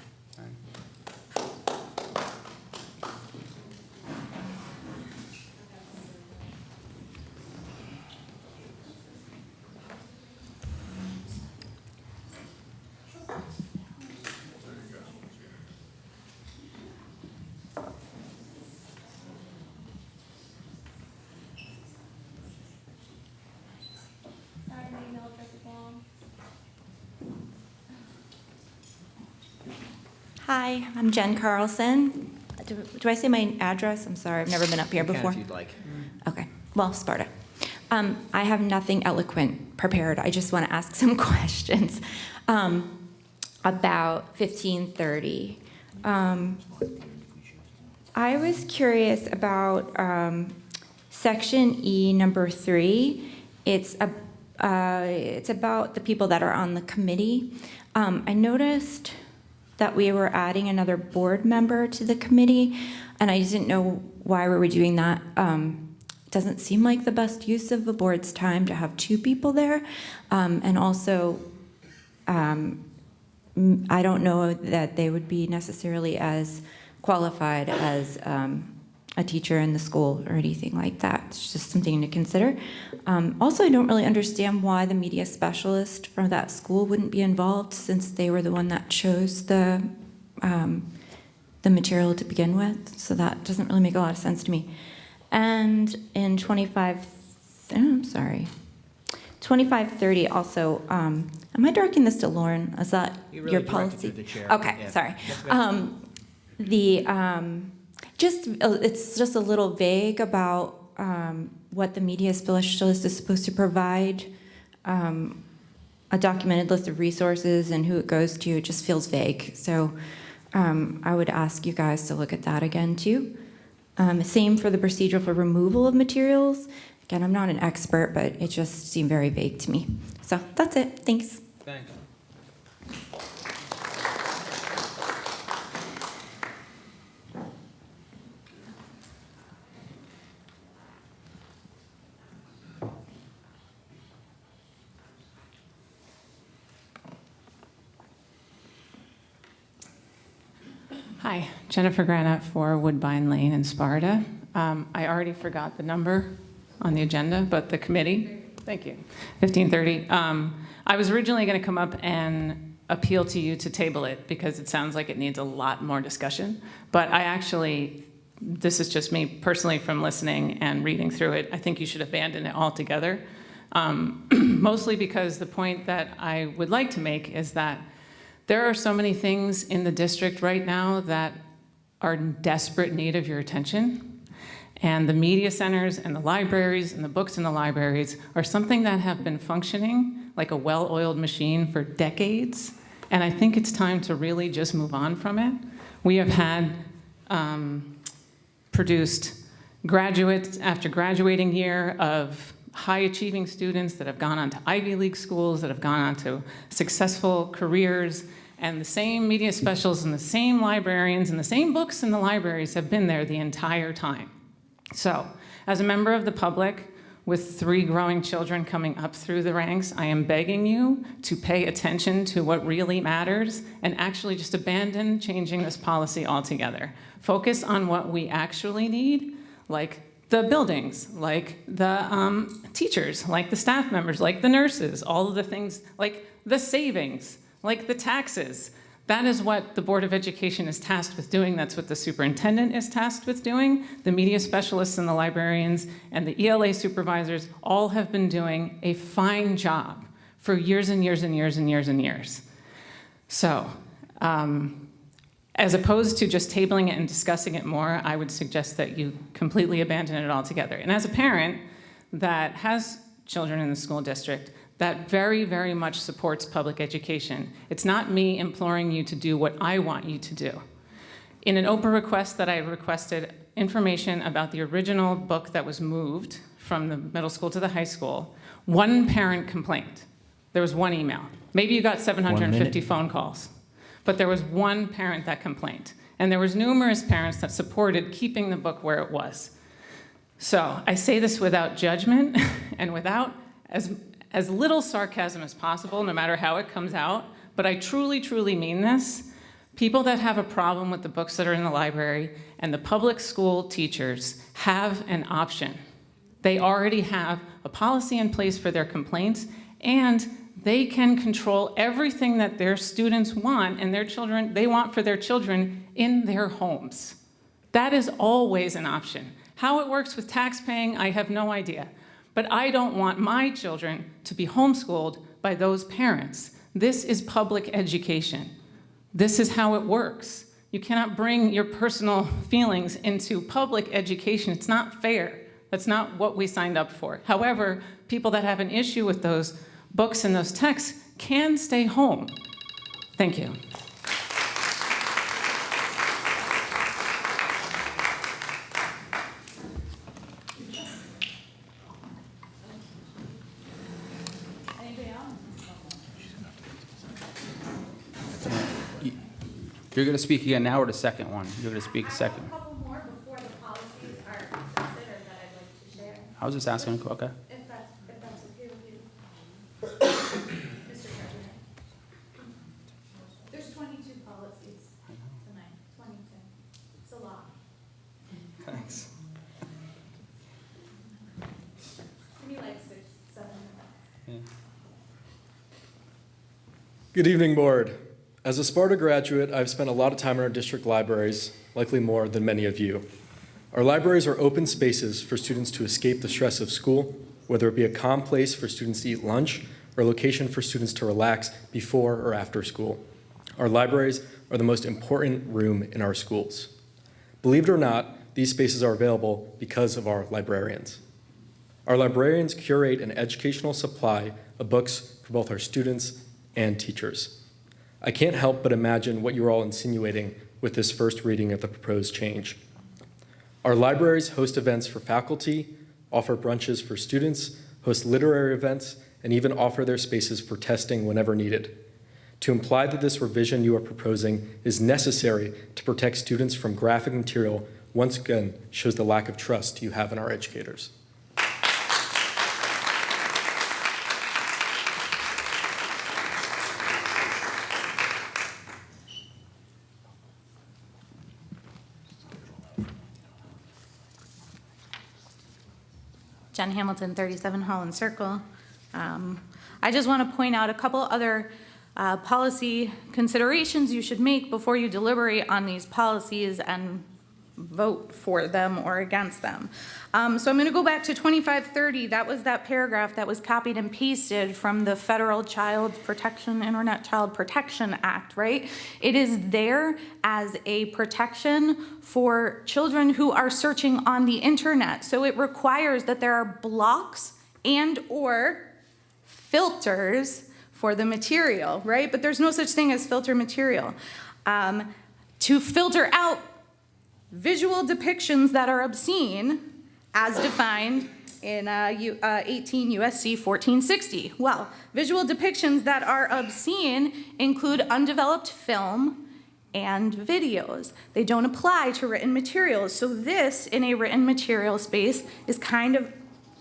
[SPEAKER 12] Hi, I'm Jen Carlson. Do I say my address? I'm sorry, I've never been up here before.
[SPEAKER 17] If you'd like.
[SPEAKER 12] Okay, well, Sparta. I have nothing eloquent prepared. I just want to ask some questions about 1530. I was curious about Section E, number 3. It's about the people that are on the committee. I noticed that we were adding another board member to the committee, and I didn't know why we were doing that. It doesn't seem like the best use of the board's time to have 2 people there. And also, I don't know that they would be necessarily as qualified as a teacher in the school or anything like that. It's just something to consider. Also, I don't really understand why the media specialist from that school wouldn't be involved, since they were the one that chose the material to begin with. So that doesn't really make a lot of sense to me. And in 2530 also, am I directing this to Lauren? Is that
[SPEAKER 17] You really
[SPEAKER 12] your
[SPEAKER 17] directed
[SPEAKER 12] policy?
[SPEAKER 17] through the chair.
[SPEAKER 12] Okay,
[SPEAKER 17] Yeah.
[SPEAKER 12] sorry.
[SPEAKER 17] That's good. It's just a little vague about what the media specialist is supposed to provide. A documented list of resources and who it goes to, it just feels vague. So I would ask you guys to look at that again too. Same for the procedure for removal of materials. Again, I'm not an expert, but it just seemed very vague to me. So that's it. Thanks.
[SPEAKER 1] Thanks.
[SPEAKER 18] Hi, Jennifer Granite for Woodbine Lane in Sparta. I already forgot the number on the agenda, but the committee, thank you, 1530. I was originally going to come up and appeal to you to table it because it sounds like it needs a lot more discussion, but I actually, this is just me personally from listening and reading through it, I think you should abandon it altogether. Mostly because the point that I would like to make is that there are so many things in the district right now that are in desperate need of your attention. And the media centers and the libraries and the books in the libraries are something that have been functioning like a well-oiled machine for decades. And I think it's time to really just move on from it. We have had produced graduates after graduating year of high-achieving students that have gone on to Ivy League schools, that have gone on to successful careers, and the same media specialists and the same librarians and the same books in the libraries have been there the entire time. So, as a member of the public with 3 growing children coming up through the ranks, I am begging you to pay attention to what really matters and actually just abandon changing this policy altogether. Focus on what we actually need, like the buildings, like the teachers, like the staff members, like the nurses, all of the things, like the savings, like the taxes. That is what the Board of Education is tasked with doing. That's what the superintendent is tasked with doing. The media specialists and the librarians and the ELA supervisors all have been doing a fine job for years and years and years and years and years. So, as opposed to just tabling it and discussing it more, I would suggest that you completely abandon it altogether. And as a parent that has children in the school district, that very, very much supports public education. It's not me imploring you to do what I want you to do. In an open request that I requested information about the original book that was moved from the middle school to the high school, one parent complained. There was one email. Maybe you got 750 phone calls. But there was one parent that complained. And there was numerous parents that supported keeping the book where it was. So I say this without judgment and without as little sarcasm as possible, no matter how it comes out. But I truly, truly mean this. People that have a problem with the books that are in the library and the public school teachers have an option. They already have a policy in place for their complaints, and they can control everything that their students want and their children, they want for their children in their homes. That is always an option. How it works with tax paying, I have no idea. But I don't want my children to be homeschooled by those parents. This is public education. This is how it works. You cannot bring your personal feelings into public education. It's not fair. That's not what we signed up for. However, people that have an issue with those books and those texts can stay home. Thank you.
[SPEAKER 1] You're going to speak again now or the second one? You're going to speak second.
[SPEAKER 7] A couple more before the policies are considered that I'd like to share.
[SPEAKER 1] I was just asking, okay.
[SPEAKER 7] If that's okay with you. Mr. President. There's 22 policies tonight, 22. It's a lot.
[SPEAKER 1] Thanks.
[SPEAKER 7] Give me like 6, 7 minutes.
[SPEAKER 19] Good evening, Board. As a Sparta graduate, I've spent a lot of time in our district libraries, likely more than many of you. Our libraries are open spaces for students to escape the stress of school, whether it be a calm place for students to eat lunch or a location for students to relax before or after school. Our libraries are the most important room in our schools. Believe it or not, these spaces are available because of our librarians. Our librarians curate an educational supply of books for both our students and teachers. I can't help but imagine what you're all insinuating with this first reading of the proposed change. Our libraries host events for faculty, offer brunches for students, host literary events, and even offer their spaces for testing whenever needed. To imply that this revision you are proposing is necessary to protect students from graphic material once again shows the lack of trust you have in our educators.
[SPEAKER 15] Jen Hamilton, 37 Holland Circle. I just want to point out a couple other policy considerations you should make before you deliberate on these policies and vote for them or against them. So I'm going to go back to 2530. That was that paragraph that was copied and pasted from the Federal Internet Child Protection Act, right? It is there as a protection for children who are searching on the internet. So it requires that there are blocks and or filters for the material, right? But there's no such thing as filter material. To filter out visual depictions that are obscene as defined in 18 USC 1460. Well, visual depictions that are obscene include undeveloped film and videos. They don't apply to written materials. So this, in a written material space, is kind of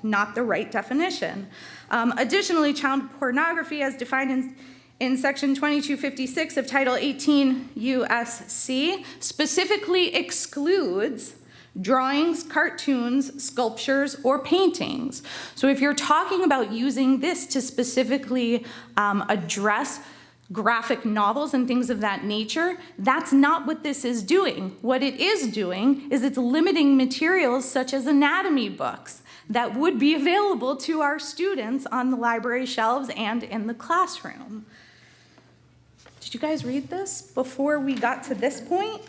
[SPEAKER 15] not the right definition. Additionally, child pornography as defined in section 2256 of Title 18 USC specifically excludes drawings, cartoons, sculptures, or paintings. So if you're talking about using this to specifically address graphic novels and things of that nature, that's not what this is doing. What it is doing is it's limiting materials such as anatomy books that would be available to our students on the library shelves and in the classroom. Did you guys read this before we got to this point?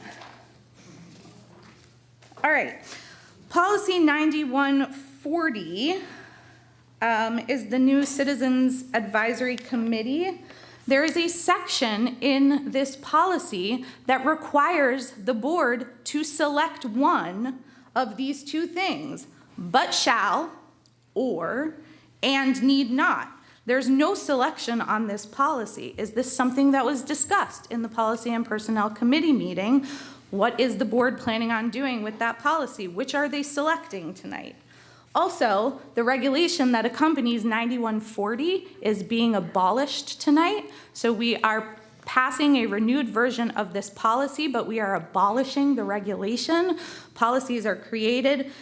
[SPEAKER 15] All right. Policy 9140 is the new Citizens Advisory Committee. There is a section in this policy that requires the board to select one of these two things, but shall, or, and need not. There's no selection on this policy. Is this something that was discussed in the Policy and Personnel Committee meeting? What is the board planning on doing with that policy? Which are they selecting tonight? Also, the regulation that accompanies 9140 is being abolished tonight. So we are passing a renewed version of this policy, but we are abolishing the regulation. Policies are created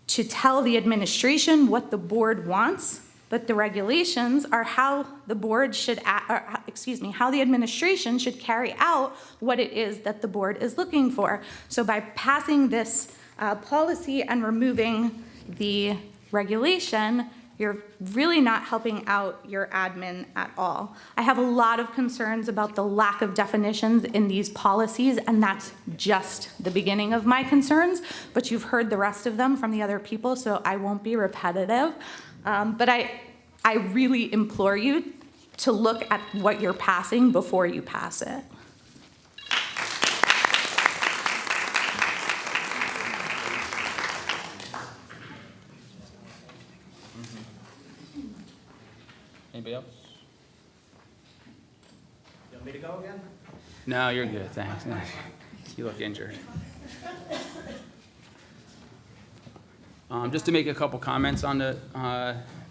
[SPEAKER 15] to tell the administration what the board wants, but the regulations are how the board should, how the administration should carry out what it is that the board is looking for. So by passing this policy and removing the regulation, you're really not helping out your admin at all. I have a lot of concerns about the lack of definitions in these policies, and that's just the beginning of my concerns, but you've heard the rest of them from the other people, so I won't be repetitive. But I really implore you to look at what you're passing before you pass it.
[SPEAKER 1] Anybody else?
[SPEAKER 16] You want me to go again?
[SPEAKER 1] No, you're good, thanks. You look injured. Just to make a couple comments on the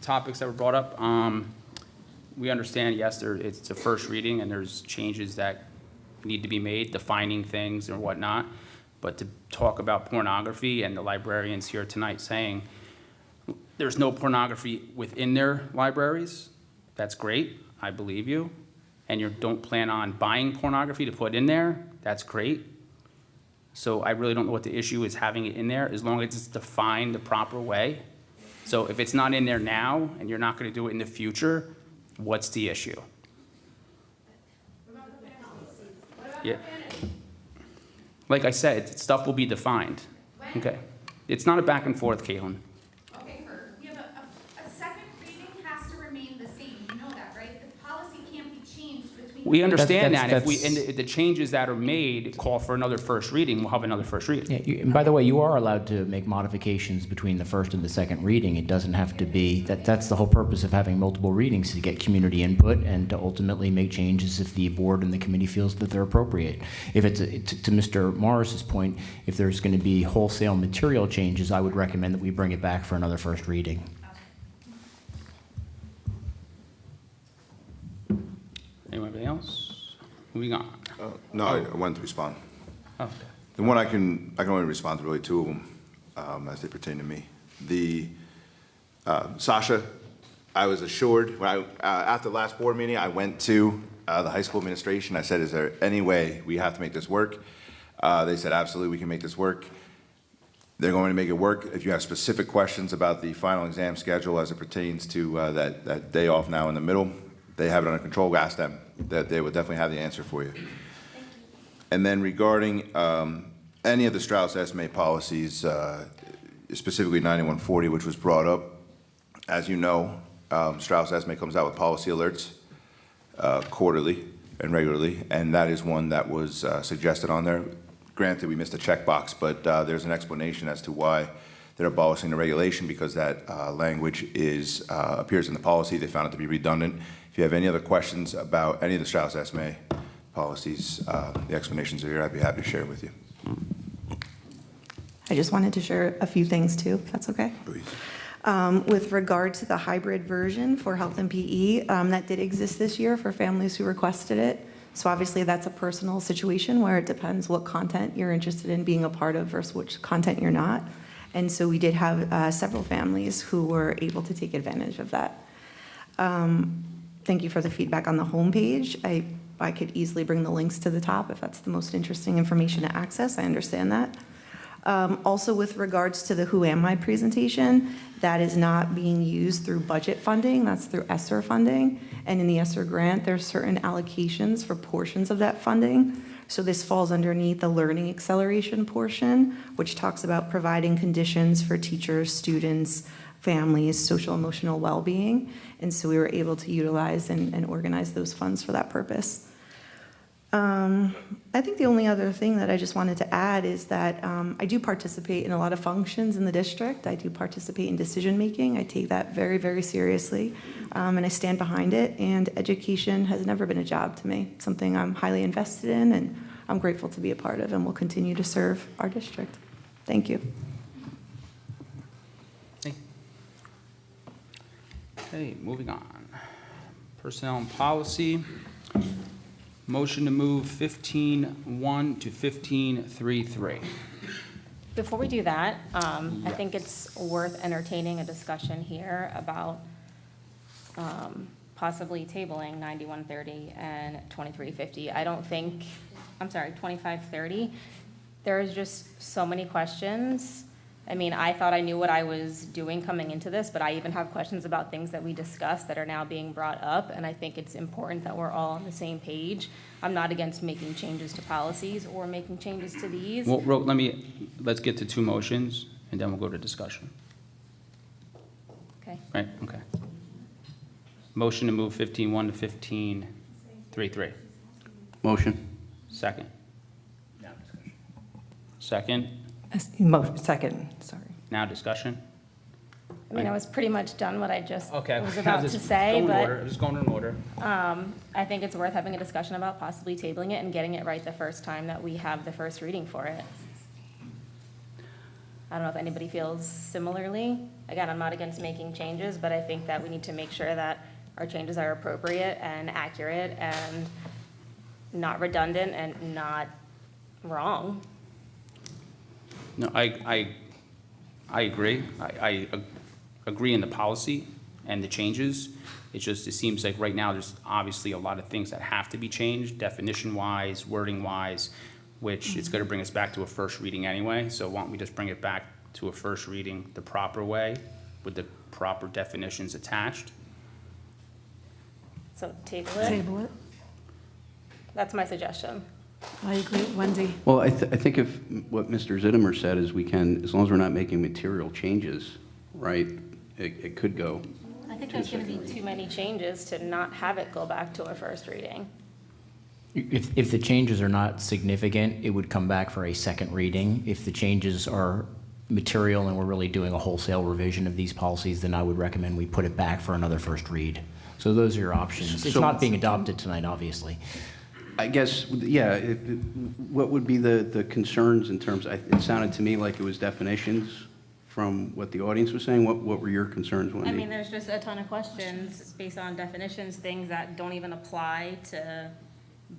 [SPEAKER 1] topics that were brought up. We understand, yes, it's a first reading and there's changes that need to be made, defining things and whatnot. But to talk about pornography and the librarians here tonight saying there's no pornography within their libraries, that's great, I believe you. And you don't plan on buying pornography to put in there, that's great. So I really don't know what the issue is having it in there, as long as it's defined the proper way. So if it's not in there now, and you're not gonna do it in the future, what's the issue? Yeah. Like I said, stuff will be defined. Okay. It's not a back and forth, Caitlin.
[SPEAKER 15] Okay, Kurt, we have a second reading has to remain the same. You know that, right? The policy can't be changed between.
[SPEAKER 1] We understand that. If
[SPEAKER 10] That's-
[SPEAKER 1] and the changes that are made call for another first reading, we'll have another first reading.
[SPEAKER 20] Yeah, and by the way, you are allowed to make modifications between the first and the second reading. It doesn't have to be, that's the whole purpose of having multiple readings, to get community input and to ultimately make changes if the board and the committee feels that they're appropriate. If it's, to Mr. Morris's point, if there's going to be wholesale material changes, I would recommend that we bring it back for another first reading.
[SPEAKER 1] Anybody else? Moving on.
[SPEAKER 4] No, I wanted to respond.
[SPEAKER 1] Oh, okay.
[SPEAKER 4] The one I can only respond to really two of them as they pertain to me. The Sasha, I was assured when after the last board meeting, I went to the high school administration. I said, "Is there any way we have to make this work?" They said, "Absolutely, we can make this work." They're going to make it work. If you have specific questions about the final exam schedule as it pertains to that day off now in the middle, they have it under control. Ask them. That they will definitely have the answer for you. And then regarding any of the Strauss SMA policies, specifically 9140, which was brought up, as you know, Strauss SMA comes out with policy alerts quarterly and regularly, and that is one that was suggested on there. Granted, we missed a checkbox, but there's an explanation as to why they're abolishing the regulation, because that language appears in the policy. They found it to be redundant. If you have any other questions about any of the Strauss SMA policies, the explanations are here. I'd be happy to share it with you.
[SPEAKER 3] I just wanted to share a few things too, if that's okay.
[SPEAKER 4] Please.
[SPEAKER 3] With regard to the hybrid version for health and PE, that did exist this year for families who requested it. So obviously that's a personal situation where it depends what content you're interested in being a part of versus which content you're not. And so we did have several families who were able to take advantage of that. Thank you for the feedback on the homepage. I could easily bring the links to the top if that's the most interesting information to access. I understand that. Also, with regards to the Who Am I presentation, that is not being used through budget funding. That's through ESSER funding. And in the ESSER grant, there's certain allocations for portions of that funding. So this falls underneath the learning acceleration portion, which talks about providing conditions for teachers, students, families, social emotional well-being. And so we were able to utilize and organize those funds for that purpose. I think the only other thing that I just wanted to add is that I do participate in a lot of functions in the district. I do participate in decision-making. I take that very, very seriously, and I stand behind it. And education has never been a job to me. It's something I'm highly invested in, and I'm grateful to be a part of, and will continue to serve our district. Thank you.
[SPEAKER 1] Okay, moving on. Personnel and policy. Motion to move 15-1 to 15-3-3.
[SPEAKER 7] Before we do that, I think it's worth entertaining a discussion here about possibly tabling 9130 and 2350. I don't think, I'm sorry, 2530. There's just so many questions. I mean, I thought I knew what I was doing coming into this, but I even have questions about things that we discussed that are now being brought up, and I think it's important that we're all on the same page. I'm not against making changes to policies or making changes to these.
[SPEAKER 1] Well, let's get to two motions, and then we'll go to discussion.
[SPEAKER 7] Okay.
[SPEAKER 1] Right, okay. Motion to move 15-1 to 15-3-3.
[SPEAKER 20] Motion.
[SPEAKER 1] Second. Second.
[SPEAKER 3] Second, sorry.
[SPEAKER 1] Now discussion.
[SPEAKER 7] I mean, I was pretty much done what I just
[SPEAKER 1] Okay.
[SPEAKER 7] was about to say,
[SPEAKER 1] Go in
[SPEAKER 7] but
[SPEAKER 1] order. Just going in order.
[SPEAKER 7] I think it's worth having a discussion about possibly tabling it and getting it right the first time that we have the first reading for it. I don't know if anybody feels similarly. Again, I'm not against making changes, but I think that we need to make sure that our changes are appropriate and accurate and not redundant and not wrong.
[SPEAKER 1] No, I agree. I agree in the policy and the changes. It's just, it seems like right now there's obviously a lot of things that have to be changed, definition-wise, wording-wise, which it's going to bring us back to a first reading anyway. So why don't we just bring it back to a first reading the proper way with the proper definitions attached?
[SPEAKER 7] So table it?
[SPEAKER 9] Table it.
[SPEAKER 7] That's my suggestion.
[SPEAKER 8] I agree with Wendy.
[SPEAKER 21] Well, I think if what Mr. Zittimer said is we can, as long as we're not making material changes, right, it could go.
[SPEAKER 7] I think there's going to be too many changes to not have it go back to a first reading.
[SPEAKER 20] If the changes are not significant, it would come back for a second reading. If the changes are material and we're really doing a wholesale revision of these policies, then I would recommend we put it back for another first read. So those are your options. It's not being adopted tonight, obviously.
[SPEAKER 21] I guess, yeah, what would be the concerns in terms, it sounded to me like it was definitions from what the audience was saying. What were your concerns, Wendy?
[SPEAKER 7] I mean, there's just a ton of questions based on definitions, things that don't even apply to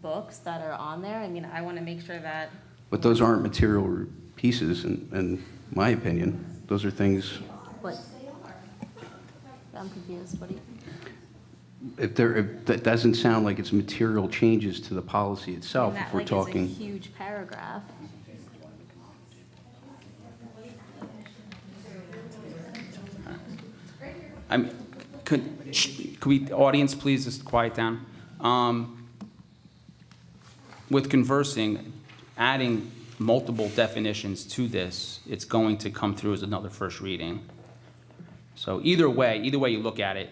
[SPEAKER 7] books that are on there. I mean, I want to make sure that.
[SPEAKER 21] But those aren't material pieces, in my opinion. Those are things,
[SPEAKER 7] What? I'm confused. What do you?
[SPEAKER 21] if that doesn't sound like it's material changes to the policy itself, if we're talking.
[SPEAKER 7] Is a huge paragraph.
[SPEAKER 1] Could we, audience, please just quiet down? With conversing, adding multiple definitions to this, it's going to come through as another first reading. So either way you look at it,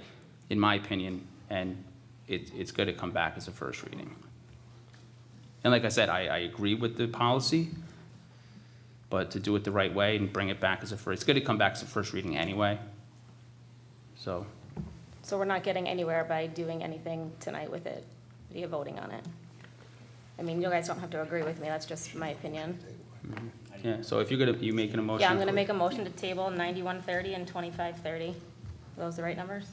[SPEAKER 1] in my opinion, and it's going to come back as a first reading. And like I said, I agree with the policy, but to do it the right way and bring it back as a first, it's going to come back as a first reading anyway. So
[SPEAKER 7] we're not getting anywhere by doing anything tonight with it, via voting on it. I mean, you guys don't have to agree with me, that's just my opinion.
[SPEAKER 1] yeah, so if you making a motion?
[SPEAKER 7] Yeah, I'm gonna make a motion to table 9130 and 2530. Are those the right numbers?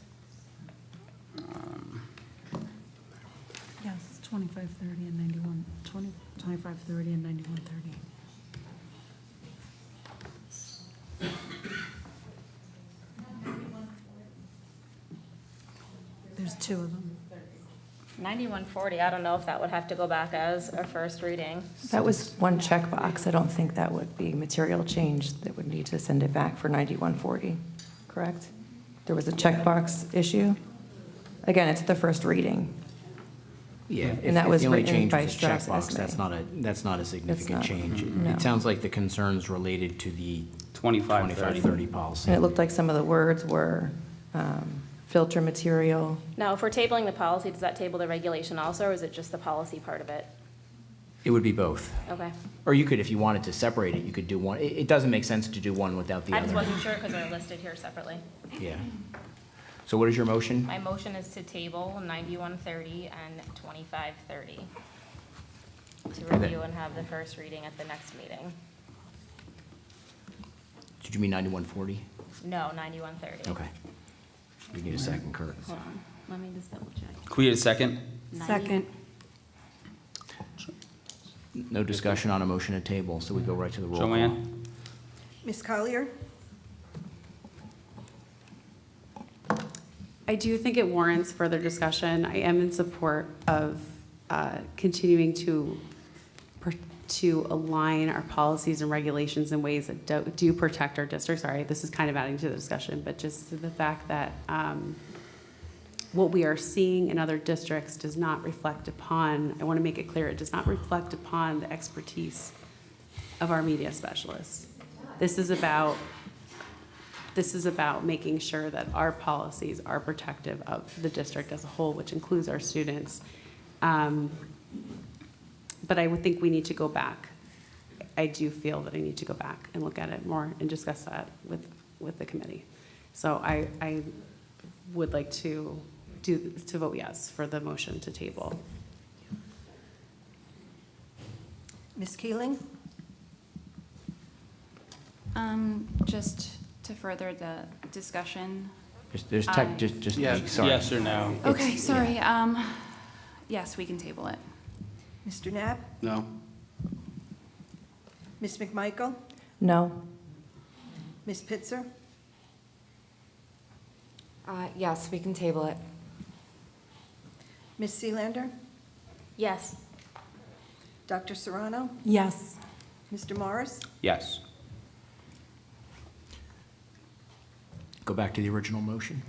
[SPEAKER 22] Yes, 2530 and 2530 and 9130. There's two of them.
[SPEAKER 7] 9140, I don't know if that would have to go back as a first reading.
[SPEAKER 3] That was one checkbox. I don't think that would be material change that would need to send it back for 9140, correct? There was a checkbox issue. Again, it's the first reading.
[SPEAKER 20] Yeah,
[SPEAKER 3] And that was
[SPEAKER 20] the only
[SPEAKER 3] written
[SPEAKER 20] change
[SPEAKER 3] by
[SPEAKER 20] was a
[SPEAKER 3] Strauss
[SPEAKER 20] checkbox,
[SPEAKER 3] Esme.
[SPEAKER 20] that's not a significant
[SPEAKER 3] not,
[SPEAKER 20] change.
[SPEAKER 3] no.
[SPEAKER 20] It sounds like the concerns related to the
[SPEAKER 1] 2530
[SPEAKER 20] policy.
[SPEAKER 3] And it looked like some of the words were filter material.
[SPEAKER 7] Now, if we're tabling the policy, does that table the regulation also, or is it just the policy part of it?
[SPEAKER 20] It would be both.
[SPEAKER 7] Okay.
[SPEAKER 20] Or you could, if you wanted to separate it, you could do one. It doesn't make sense to do one without the
[SPEAKER 7] I
[SPEAKER 20] other.
[SPEAKER 7] just wasn't sure because they're listed here separately.
[SPEAKER 20] Yeah. So what is your motion?
[SPEAKER 7] My motion is to table 9130 and 2530 to
[SPEAKER 20] then-
[SPEAKER 7] review and have the first reading at the next meeting.
[SPEAKER 20] Did you mean 9140?
[SPEAKER 7] No, 9130.
[SPEAKER 20] Okay. We need a second, Kurt.
[SPEAKER 7] Hold on, let me just double check.
[SPEAKER 1] Can we get a second?
[SPEAKER 8] Second.
[SPEAKER 20] No discussion on a motion to table, so we go right to the roll call.
[SPEAKER 1] Joanne?
[SPEAKER 2] Ms. Collier?
[SPEAKER 8] I do think it warrants further discussion. I am in support of continuing to align our policies and regulations in ways that do protect our district. Sorry, this is kind of adding to the discussion, but just the fact that what we are seeing in other districts does not reflect upon, I want to make it clear, it does not reflect upon the expertise of our media specialists. This is about making sure that our policies are protective of the district as a whole, which includes our students. But I would think we need to go back. I do feel that I need to go back and look at it more and discuss that with the committee. So I would like to vote yes for the motion to table.
[SPEAKER 2] Ms. Keeling?
[SPEAKER 6] Just to further the discussion.
[SPEAKER 20] There's tech, just sorry.
[SPEAKER 1] Yes or no?
[SPEAKER 6] Okay, sorry. Yes, we can table it.
[SPEAKER 2] Mr. Knapp?
[SPEAKER 21] No.
[SPEAKER 2] Ms. McMichael?
[SPEAKER 3] No.
[SPEAKER 2] Ms. Pitzer?
[SPEAKER 17] Yes, we can table it.
[SPEAKER 2] Ms. Seelander?
[SPEAKER 7] Yes.
[SPEAKER 2] Dr. Serrano?
[SPEAKER 22] Yes.
[SPEAKER 2] Mr. Morris?
[SPEAKER 1] Yes.
[SPEAKER 20] Go back to the original motion.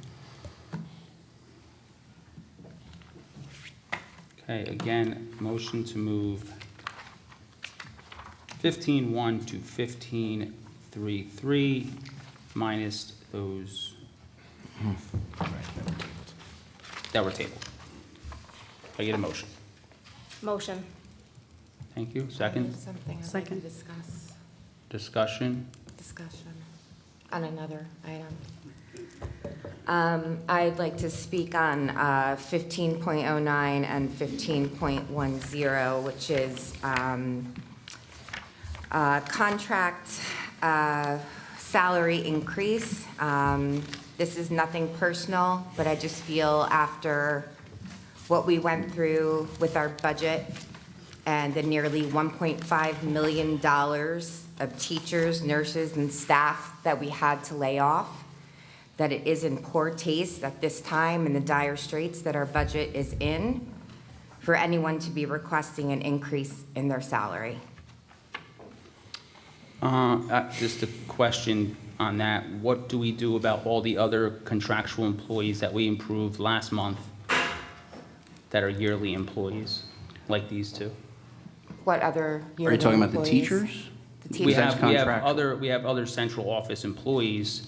[SPEAKER 1] Okay, again, motion to move 15.1 to 15.33 minus those that were tabled. I get a motion.
[SPEAKER 7] Motion.
[SPEAKER 1] Thank you. Second?
[SPEAKER 3] Something I'd like to
[SPEAKER 8] Second.
[SPEAKER 3] discuss.
[SPEAKER 1] Discussion?
[SPEAKER 3] On another item. I'd like to speak on 15.09 and 15.10, which is contract salary increase. This is nothing personal, but I just feel after what we went through with our budget and the nearly $1.5 million of teachers, nurses, and staff that we had to lay off, that it is in poor taste at this time in the dire straits that our budget is in for anyone to be requesting an increase in their salary.
[SPEAKER 1] Just a question on that. What do we do about all the other contractual employees that we improved last month that are yearly employees, like these two?
[SPEAKER 3] What other
[SPEAKER 21] Are you
[SPEAKER 3] yearly
[SPEAKER 21] talking about the
[SPEAKER 3] employees?
[SPEAKER 21] teachers?
[SPEAKER 3] The
[SPEAKER 1] We
[SPEAKER 3] teachers.
[SPEAKER 1] have other central office employees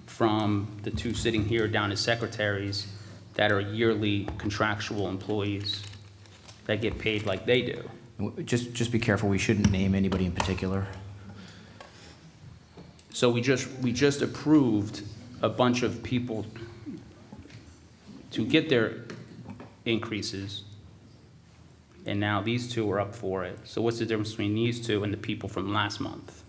[SPEAKER 1] from the two sitting here down as secretaries that are yearly contractual employees that get paid like they do.
[SPEAKER 20] Just be careful, we shouldn't name anybody in particular.
[SPEAKER 1] So we just approved a bunch of people to get their increases, and now these two are up for it. So what's the difference between these two and the people from last month?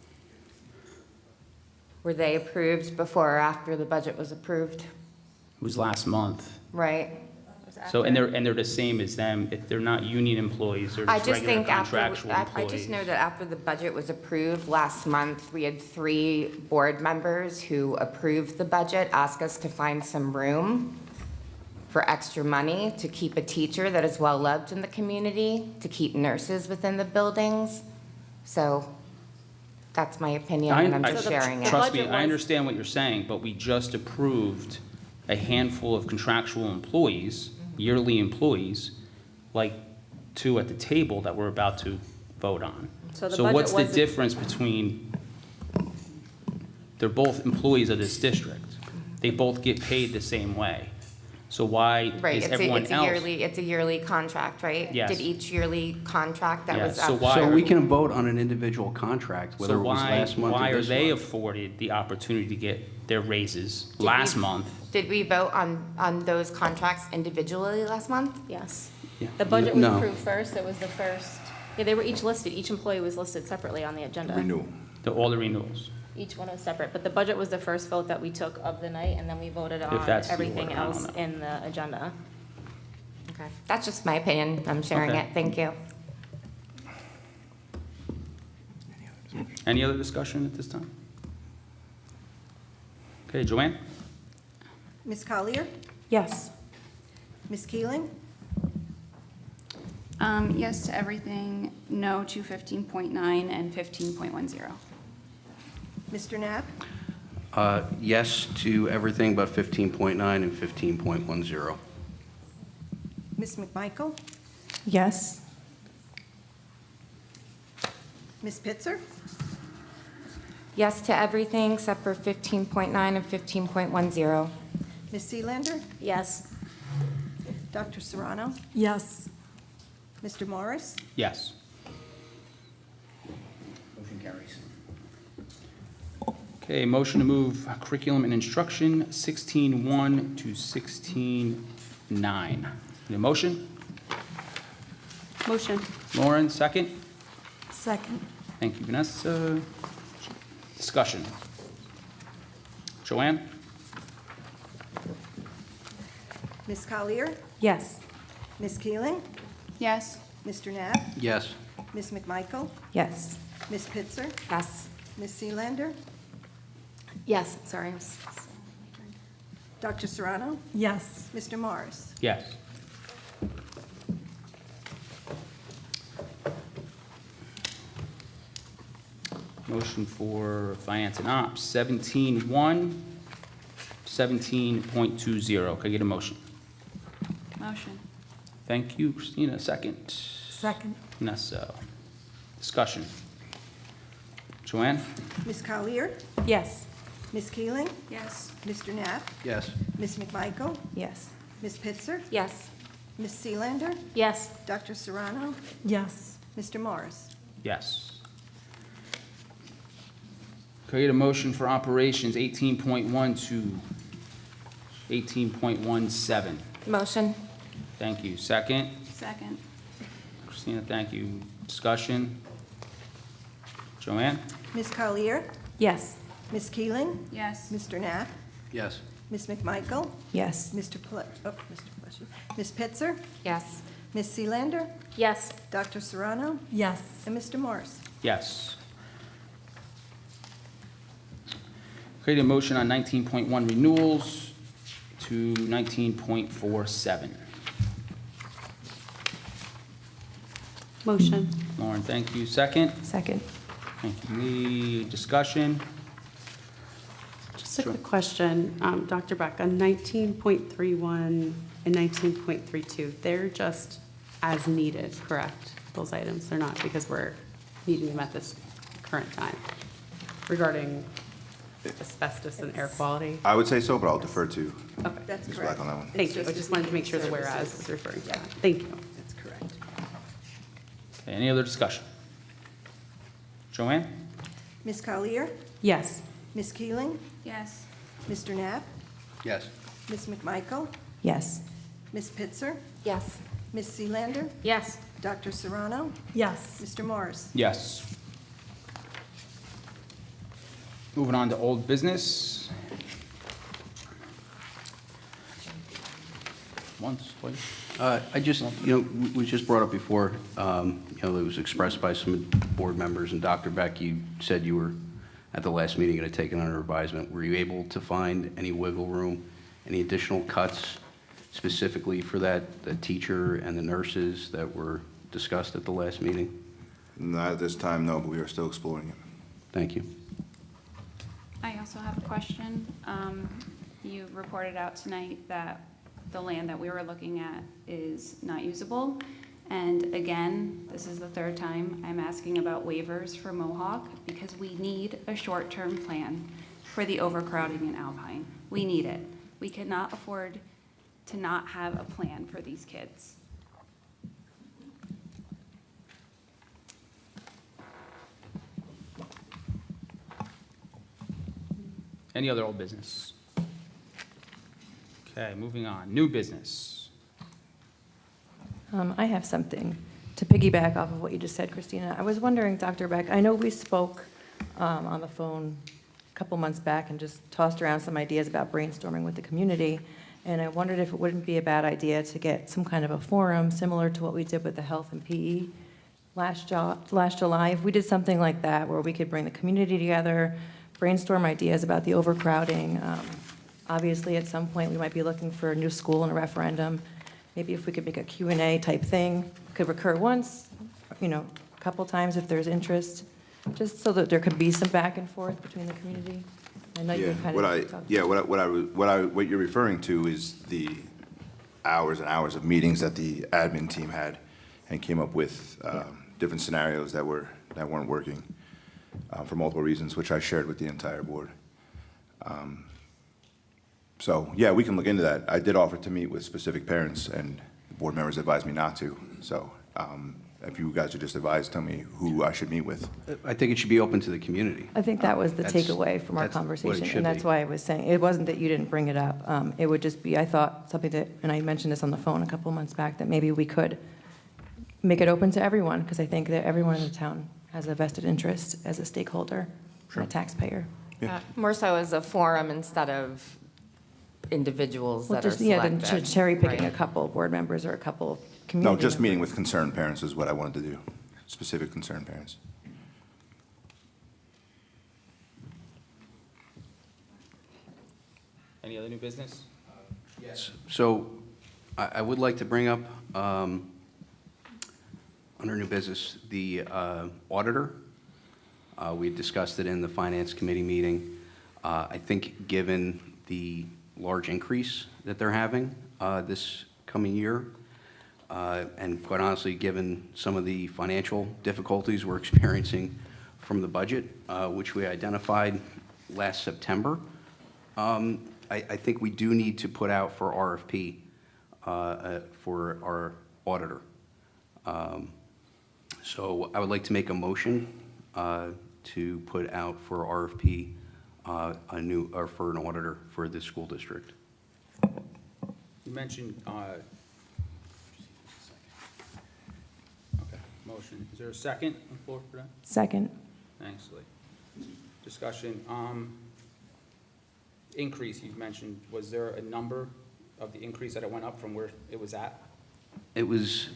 [SPEAKER 3] Were they approved before or after the budget was approved?
[SPEAKER 1] It was last month.
[SPEAKER 3] Right?
[SPEAKER 1] So, and they're the same as them. If they're not union employees, they're
[SPEAKER 3] I
[SPEAKER 1] just
[SPEAKER 3] just
[SPEAKER 1] regular
[SPEAKER 3] think after,
[SPEAKER 1] contractual
[SPEAKER 3] I
[SPEAKER 1] employees.
[SPEAKER 3] just know that after the budget was approved last month, we had 3 board members who approved the budget, ask us to find some room for extra money to keep a teacher that is well-loved in the community, to keep nurses within the buildings. So that's my opinion, and I'm just sharing it.
[SPEAKER 1] Trust me, I understand what you're saying, but we just approved a handful of contractual employees, yearly employees, like 2 at the table that we're about to vote on.
[SPEAKER 7] So the
[SPEAKER 1] So
[SPEAKER 7] budget
[SPEAKER 1] what's the
[SPEAKER 7] wasn't-
[SPEAKER 1] difference between, they're both employees of this district. They both get paid the same way. So why
[SPEAKER 3] Right,
[SPEAKER 1] is everyone else?
[SPEAKER 3] it's a yearly contract, right?
[SPEAKER 1] Yes.
[SPEAKER 3] Did each yearly contract that
[SPEAKER 1] Yeah,
[SPEAKER 3] was
[SPEAKER 1] so
[SPEAKER 3] up?
[SPEAKER 1] why
[SPEAKER 21] So
[SPEAKER 1] are-
[SPEAKER 21] we can vote on an individual contract, whether
[SPEAKER 1] So
[SPEAKER 21] it was last month
[SPEAKER 1] why
[SPEAKER 21] or
[SPEAKER 1] are
[SPEAKER 21] this
[SPEAKER 1] they
[SPEAKER 21] month.
[SPEAKER 1] afforded the opportunity to get their raises
[SPEAKER 3] we-
[SPEAKER 1] last month?
[SPEAKER 3] Did we vote on those contracts individually last month?
[SPEAKER 7] Yes.
[SPEAKER 1] Yeah.
[SPEAKER 7] The budget was
[SPEAKER 21] No.
[SPEAKER 7] approved first, it was the first, yeah, they were each listed, each employee was listed separately on the agenda.
[SPEAKER 1] All the renewals.
[SPEAKER 7] Each one was separate, but the budget was the first vote that we took of the night, and then we voted on
[SPEAKER 1] that's the
[SPEAKER 7] everything
[SPEAKER 1] order, I don't
[SPEAKER 7] else
[SPEAKER 1] know.
[SPEAKER 7] in the agenda.
[SPEAKER 3] Okay, that's just my opinion. I'm sharing
[SPEAKER 1] Okay.
[SPEAKER 3] it. Thank you.
[SPEAKER 1] Any other discussion at this time? Okay, Joanne?
[SPEAKER 2] Ms. Collier?
[SPEAKER 8] Yes.
[SPEAKER 2] Ms. Keeling?
[SPEAKER 6] Yes to everything, no to 15.9 and 15.10.
[SPEAKER 2] Mr. Knapp?
[SPEAKER 21] Yes to everything but 15.9 and 15.10.
[SPEAKER 2] Ms. McMichael?
[SPEAKER 8] Yes.
[SPEAKER 2] Ms. Pitzer?
[SPEAKER 3] Yes to everything except for 15.9 and 15.10.
[SPEAKER 2] Ms. Seelander?
[SPEAKER 7] Yes.
[SPEAKER 2] Dr. Serrano?
[SPEAKER 22] Yes.
[SPEAKER 2] Mr. Morris?
[SPEAKER 1] Yes.
[SPEAKER 20] Motion carries.
[SPEAKER 1] Okay, motion to move curriculum and instruction 16.1 to 16.9. Need a motion?
[SPEAKER 8] Motion.
[SPEAKER 1] Lauren, second?
[SPEAKER 22] Second.
[SPEAKER 1] Thank you, Vanessa. Discussion. Joanne?
[SPEAKER 2] Ms. Collier?
[SPEAKER 8] Yes.
[SPEAKER 2] Ms. Keeling?
[SPEAKER 6] Yes.
[SPEAKER 2] Mr. Knapp?
[SPEAKER 21] Yes.
[SPEAKER 2] Ms. McMichael?
[SPEAKER 8] Yes.
[SPEAKER 2] Ms. Pitzer?
[SPEAKER 3] Yes.
[SPEAKER 2] Ms. Seelander?
[SPEAKER 7] Yes, sorry.
[SPEAKER 2] Dr. Serrano?
[SPEAKER 22] Yes.
[SPEAKER 2] Mr. Morris?
[SPEAKER 1] Yes. Motion for finance and ops, 17.1, 17.20. Can I get a motion?
[SPEAKER 6] Motion.
[SPEAKER 1] Thank you, Christina. Second.
[SPEAKER 22] Second.
[SPEAKER 1] Vanessa. Discussion. Joanne?
[SPEAKER 2] Ms. Collier,
[SPEAKER 8] Yes.
[SPEAKER 2] Ms. Keeling,
[SPEAKER 15] Yes.
[SPEAKER 2] Mr. Knapp,
[SPEAKER 21] Yes.
[SPEAKER 2] Ms. McMichael,
[SPEAKER 3] Yes.
[SPEAKER 2] Ms. Pitzer,
[SPEAKER 7] Yes.
[SPEAKER 2] Ms. Seelander,
[SPEAKER 7] Yes.
[SPEAKER 2] Dr. Serrano,
[SPEAKER 22] Yes.
[SPEAKER 2] Mr. Morris.
[SPEAKER 1] Yes. Create a motion for operations 18.1 to 18.17.
[SPEAKER 14] Motion.
[SPEAKER 1] Thank you. Second?
[SPEAKER 6] Second.
[SPEAKER 1] Christina, thank you. Discussion? Joanne?
[SPEAKER 2] Ms. Collier,
[SPEAKER 8] Yes.
[SPEAKER 2] Ms. Keeling,
[SPEAKER 6] Yes.
[SPEAKER 2] Mr. Knapp,
[SPEAKER 21] Yes.
[SPEAKER 2] Ms. McMichael,
[SPEAKER 3] Yes.
[SPEAKER 2] Mr. Plesser, Ms. Pitzer,
[SPEAKER 7] Yes.
[SPEAKER 2] Ms. Seelander,
[SPEAKER 7] Yes.
[SPEAKER 2] Dr. Serrano,
[SPEAKER 22] Yes.
[SPEAKER 2] and Mr. Morris.
[SPEAKER 1] Yes. Create a motion on 19.1 renewals to 19.47.
[SPEAKER 8] Motion.
[SPEAKER 1] Lauren, thank you. Second?
[SPEAKER 3] Second.
[SPEAKER 1] Thank you, Lee. Discussion?
[SPEAKER 8] Just a quick question, Dr. Beck, on 19.31 and 19.32, they're just as needed, correct? Those items, they're not because we're needing them at this current time regarding asbestos and air quality?
[SPEAKER 4] I would say so, but I'll defer to
[SPEAKER 8] Okay.
[SPEAKER 2] That's
[SPEAKER 4] Ms.
[SPEAKER 2] correct.
[SPEAKER 4] Black on that one.
[SPEAKER 8] Thank you, I just wanted to make sure the whereas is referring to that. Thank you.
[SPEAKER 2] That's correct.
[SPEAKER 1] Okay, any other discussion? Joanne?
[SPEAKER 2] Ms. Collier,
[SPEAKER 8] Yes.
[SPEAKER 2] Ms. Keeling,
[SPEAKER 6] Yes.
[SPEAKER 2] Mr. Knapp,
[SPEAKER 21] Yes.
[SPEAKER 2] Ms. McMichael,
[SPEAKER 3] Yes.
[SPEAKER 2] Ms. Pitzer,
[SPEAKER 7] Yes.
[SPEAKER 2] Ms. Seelander,
[SPEAKER 7] Yes.
[SPEAKER 2] Dr. Serrano,
[SPEAKER 22] Yes.
[SPEAKER 2] Mr. Morris.
[SPEAKER 1] Yes. Moving on to old business. Once, twice.
[SPEAKER 21] I just, we just brought up before, it was expressed by some board members, and Dr. Beck, you said you were, at the last meeting, going to take it under advisement. Were you able to find any wiggle room, any additional cuts specifically for the teacher and the nurses that were discussed at the last meeting?
[SPEAKER 4] Not at this time, no, but we are still exploring it.
[SPEAKER 21] Thank you.
[SPEAKER 6] I also have a question. You reported out tonight that the land that we were looking at is not usable. And again, this is the third time I'm asking about waivers for Mohawk because we need a short-term plan for the overcrowding in Alpine. We need it. We cannot afford to not have a plan for these kids.
[SPEAKER 1] Any other old business? Okay, moving on. New business.
[SPEAKER 3] I have something to piggyback off of what you just said, Christina. I was wondering, Dr. Beck, I know we spoke on the phone a couple months back and just tossed around some ideas about brainstorming with the community, and I wondered if it wouldn't be a bad idea to get some kind of a forum similar to what we did with the health and PE last July. If we did something like that where we could bring the community together, brainstorm ideas about the overcrowding. Obviously, at some point, we might be looking for a new school and a referendum. Maybe if we could make a Q&A type thing, could recur once, a couple times if there's interest, just so that there could be some back and forth between the community. I know you kind of
[SPEAKER 4] What you're referring to is the hours and hours of meetings that the admin team had and came up with different scenarios that weren't working for multiple reasons, which I shared with the entire board. So, yeah, we can look into that. I did offer to meet with specific parents, and the board members advised me not to. So if you guys would just advise, tell me who I should meet with.
[SPEAKER 21] I think it should be open to the community.
[SPEAKER 3] I think that was the
[SPEAKER 21] That's-
[SPEAKER 3] takeaway from our
[SPEAKER 21] that's what it
[SPEAKER 3] conversation,
[SPEAKER 21] should
[SPEAKER 3] and that's
[SPEAKER 21] be.
[SPEAKER 3] why I was saying, it wasn't that you didn't bring it up. It would just be, I thought, something that, and I mentioned this on the phone a couple months back, that maybe we could make it open to everyone, because I think that everyone in the town has a vested interest as a stakeholder and a taxpayer.
[SPEAKER 5] More so as a forum instead of individuals
[SPEAKER 3] Well,
[SPEAKER 5] that are
[SPEAKER 3] just, yeah,
[SPEAKER 5] selected.
[SPEAKER 3] then cherry picking a
[SPEAKER 5] Right.
[SPEAKER 3] couple board members or a couple community
[SPEAKER 4] No, just meeting
[SPEAKER 3] members.
[SPEAKER 4] with concerned parents is what I wanted to do, specific concerned parents.
[SPEAKER 1] Any other new business?
[SPEAKER 21] Yes. So I would like to bring up, under new business, the auditor. We discussed it in the Finance Committee meeting. I think given the large increase that they're having this coming year, and quite honestly, given some of the financial difficulties we're experiencing from the budget, which we identified last September. I think we do need to put out for RFP for our auditor. So I would like to make a motion to put out for RFP for an auditor for this school district.
[SPEAKER 1] You mentioned, okay, motion. Is there a second on the floor for that?
[SPEAKER 3] Second.
[SPEAKER 1] Thanks, Lee. Discussion, increase you've mentioned, was there a number of the increase that it went up from where it was at?
[SPEAKER 21] It was,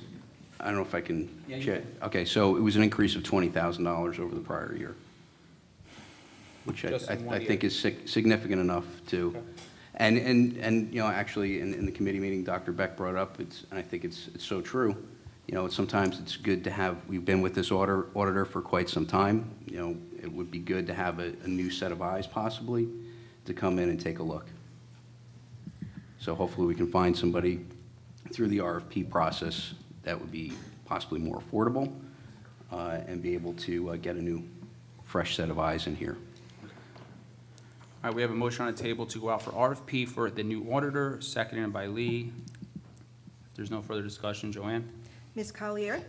[SPEAKER 21] I don't know if I can
[SPEAKER 1] Yeah, you
[SPEAKER 21] check.
[SPEAKER 1] can.
[SPEAKER 21] Okay, so it was an increase of $20,000 over the prior year, which
[SPEAKER 1] Just in one
[SPEAKER 21] I think is significant enough to,
[SPEAKER 1] Okay.
[SPEAKER 21] and you know, actually, in the committee meeting, Dr. Beck brought up, and I think it's so true. You know, sometimes it's good to have, we've been with this auditor for quite some time. You know, it would be good to have a new set of eyes possibly to come in and take a look. So hopefully we can find somebody through the RFP process that would be possibly more affordable and be able to get a new, fresh set of eyes in here.
[SPEAKER 1] All right, we have a motion on the table to go out for RFP for the new auditor, seconded by Lee. If there's no further discussion, Joanne?
[SPEAKER 2] Ms. Collier?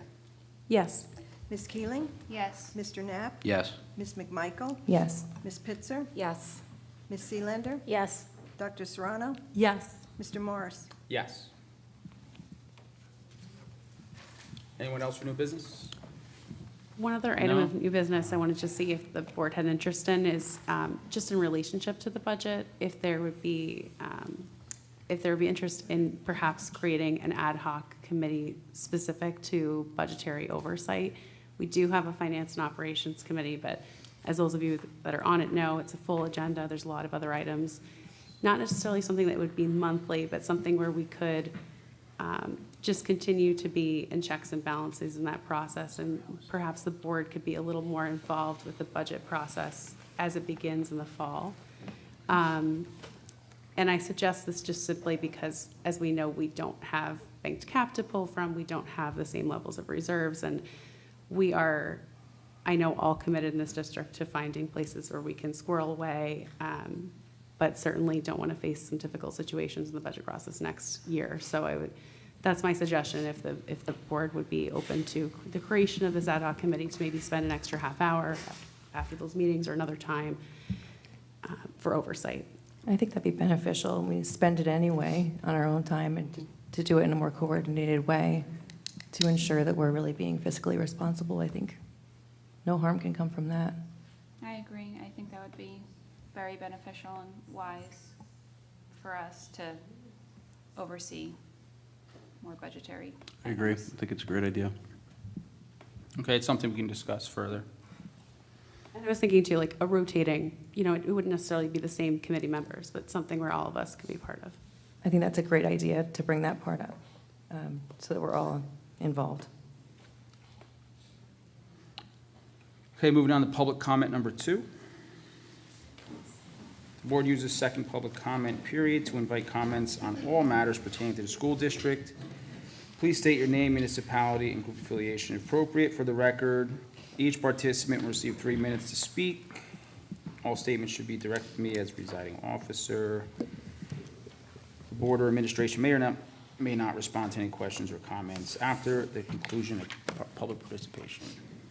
[SPEAKER 8] Yes.
[SPEAKER 2] Ms. Keeling?
[SPEAKER 6] Yes.
[SPEAKER 2] Mr. Knapp?
[SPEAKER 21] Yes.
[SPEAKER 2] Ms. McMichael?
[SPEAKER 3] Yes.
[SPEAKER 2] Ms. Pitzer?
[SPEAKER 5] Yes.
[SPEAKER 2] Ms. Seelander?
[SPEAKER 7] Yes.
[SPEAKER 2] Dr. Serrano?
[SPEAKER 8] Yes.
[SPEAKER 2] Mr. Morris?
[SPEAKER 1] Yes. Anyone else for new business?
[SPEAKER 8] One other item
[SPEAKER 1] No.
[SPEAKER 8] of new business I wanted to see if the board had interest in is just in relationship to the budget, if there would be interest in perhaps creating an ad hoc committee specific to budgetary oversight. We do have a finance and operations committee, but as those of you that are on it know, it's a full agenda. There's a lot of other items. Not necessarily something that would be monthly, but something where we could just continue to be in checks and balances in that process, and perhaps the board could be a little more involved with the budget process as it begins in the fall. And I suggest this just simply because, as we know, we don't have banked cap to pull from, we don't have the same levels of reserves, and we are, I know, all committed in this district to finding places where we can squirrel away, but certainly don't want to face some difficult situations in the budget process next year. So that's my suggestion, if the board would be open to the creation of this ad hoc committee to maybe spend an extra half hour after those meetings or another time for oversight.
[SPEAKER 3] I think that'd be beneficial. We spend it anyway on our own time, and to do it in a more coordinated way to ensure that we're really being fiscally responsible. I think no harm can come from that.
[SPEAKER 6] I agree. I think that would be very beneficial and wise for us to oversee more budgetary.
[SPEAKER 21] I agree. I think it's a great idea.
[SPEAKER 1] Okay, it's something we can discuss further.
[SPEAKER 8] And I was thinking too, like a rotating, you know, it wouldn't necessarily be the same committee members, but something where all of us could be part of.
[SPEAKER 3] I think that's a great idea to bring that part up, so that we're all involved.
[SPEAKER 1] Okay, moving on to public comment number 2. The board uses second public comment period to invite comments on all matters pertaining to the school district. Please state your name, municipality, and group affiliation if appropriate for the record. Each participant will receive 3 minutes to speak. All statements should be directed to me as presiding officer. The board or administration may not respond to any questions or comments after the conclusion of public participation.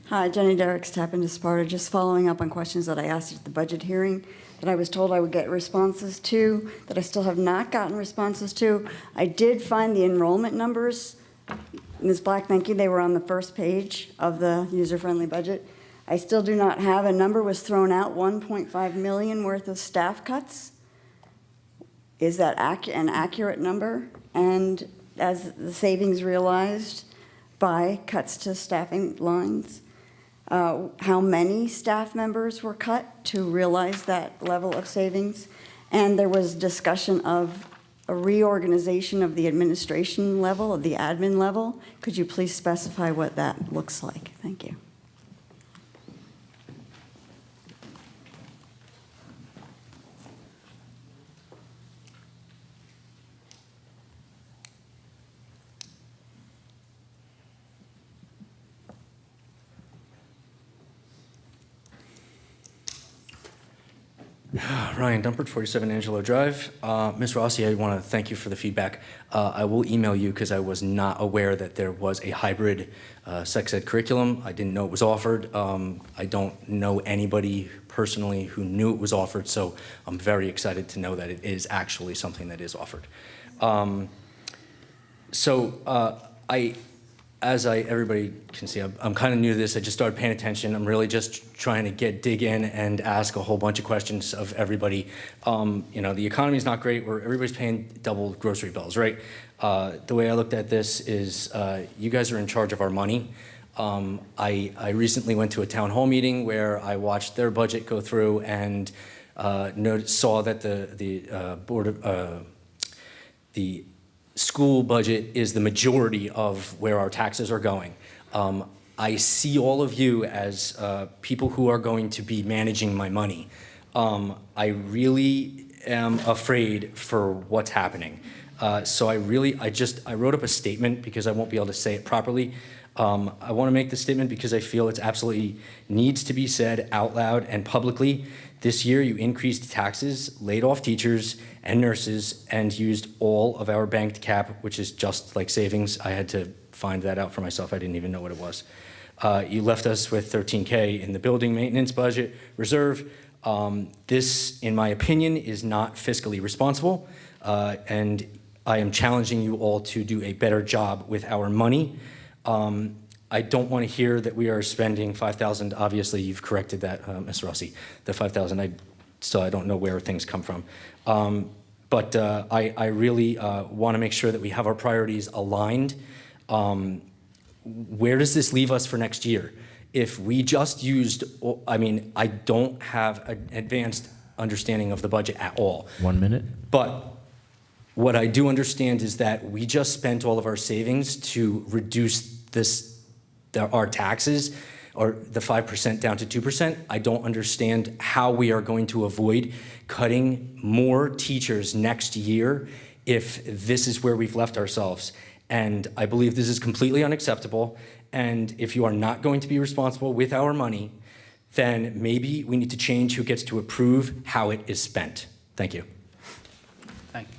[SPEAKER 11] Hi, Jenny Derricks, Tap into Sparta. Just following up on questions that I asked at the budget hearing that I was told I would get responses to, that I still have not gotten responses to. I did find the enrollment numbers. Ms. Black, thank you. They were on the first page of the user-friendly budget. I still do not have a number. Was thrown out, 1.5 million worth of staff cuts. Is that an accurate number? And as the savings realized by cuts to staffing lines, how many staff members were cut to realize that level of savings? And there was discussion of a reorganization of the administration level, of the admin level. Could you please specify what that looks like? Thank you.
[SPEAKER 10] Ryan Dumpert, 47 Angelo Drive. Ms. Rossi, I want to thank you for the feedback. I will email you because I was not aware that there was a hybrid sex ed curriculum. I didn't know it was offered. I don't know anybody personally who knew it was offered, so I'm very excited to know that it is actually something that is offered. Everybody can see, I'm kind of new to this. I just started paying attention. I'm really just trying to dig in and ask a whole bunch of questions of everybody. The economy is not great. Everybody's paying double grocery bills, right? The way I looked at this is you guys are in charge of our money. I recently went to a town hall meeting where I watched their budget go through and saw that the school budget is the majority of where our taxes are going. I see all of you as people who are going to be managing my money. I really am afraid for what's happening. So I wrote up a statement because I won't be able to say it properly. I want to make the statement because I feel it absolutely needs to be said out loud and publicly. This year, you increased taxes, laid off teachers and nurses, and used all of our banked cap, which is just like savings. I had to find that out for myself. I didn't even know what it was. You left us with $13K in the building maintenance budget reserve. This, in my opinion, is not fiscally responsible, and I am challenging you all to do a better job with our money. I don't want to hear that we are spending $5,000. Obviously, you've corrected that, Ms. Rossi. The $5,000, I don't know where things come from. But I really want to make sure that we have our priorities aligned. Where does this leave us for next year? If we just used, I don't have an advanced understanding of the budget at all.
[SPEAKER 20] 1 minute.
[SPEAKER 10] But what I do understand is that we just spent all of our savings to reduce our taxes, or the 5% down to 2%. I don't understand how we are going to avoid cutting more teachers next year if this is where we've left ourselves. And I believe this is completely unacceptable. And if you are not going to be responsible with our money, then maybe we need to change who gets to approve how it is spent. Thank you.
[SPEAKER 1] Thank you.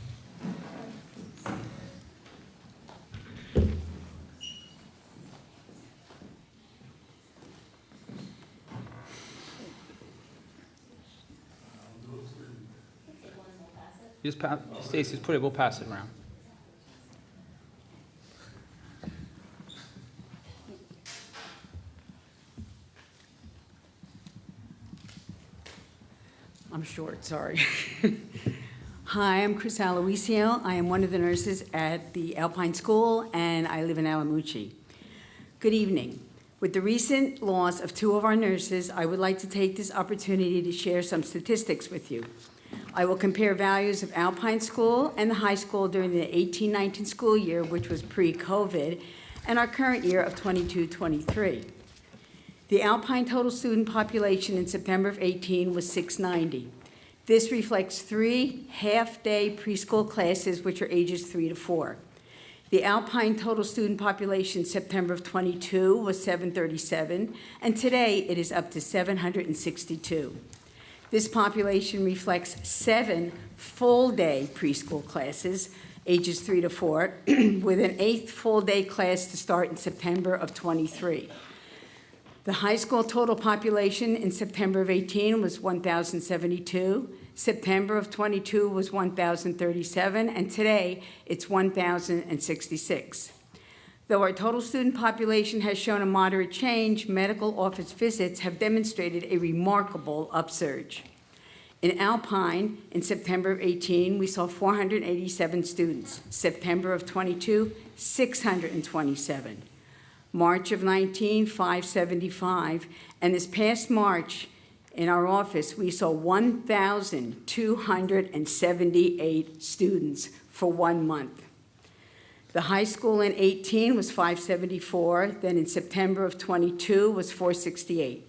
[SPEAKER 1] Just pass, Stacy, just put it, we'll pass it around.
[SPEAKER 12] I'm short, sorry. Hi, I'm Chris Aloisio. I am one of the nurses at the Alpine School, and I live in Alamucci. Good evening. With the recent loss of 2 of our nurses, I would like to take this opportunity to share some statistics with you. I will compare values of Alpine School and the high school during the 18-19 school year, which was pre-COVID, and our current year of 22-23. The Alpine total student population in September of 18 was 690. This reflects 3 half-day preschool classes, which are ages 3 to 4. The Alpine total student population in September of 22 was 737, and today it is up to 762. This population reflects 7 full-day preschool classes, ages 3 to 4, with an 8th full-day class to start in September of 23. The high school total population in September of 18 was 1,072. September of 22 was 1,037, and today it's 1,066. Though our total student population has shown a moderate change, medical office visits have demonstrated a remarkable upsurge. In Alpine, in September of 18, we saw 487 students. September of 22, 627. March of 19, 575. And this past March, in our office, we saw 1,278 students for 1 month. The high school in 18 was 574, then in September of 22 was 468.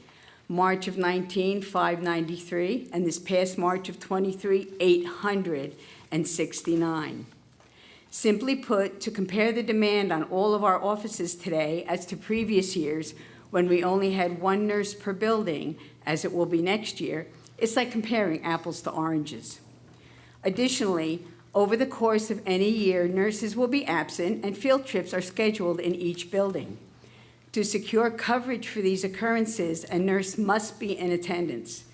[SPEAKER 12] March of 19, 593, and this past March of 23, 869. Simply put, to compare the demand on all of our offices today as to previous years when we only had 1 nurse per building, as it will be next year, It's like comparing apples to oranges. Additionally, over the course of any year, nurses will be absent and field trips are scheduled in each building. To secure coverage for these occurrences, a nurse must be in attendance.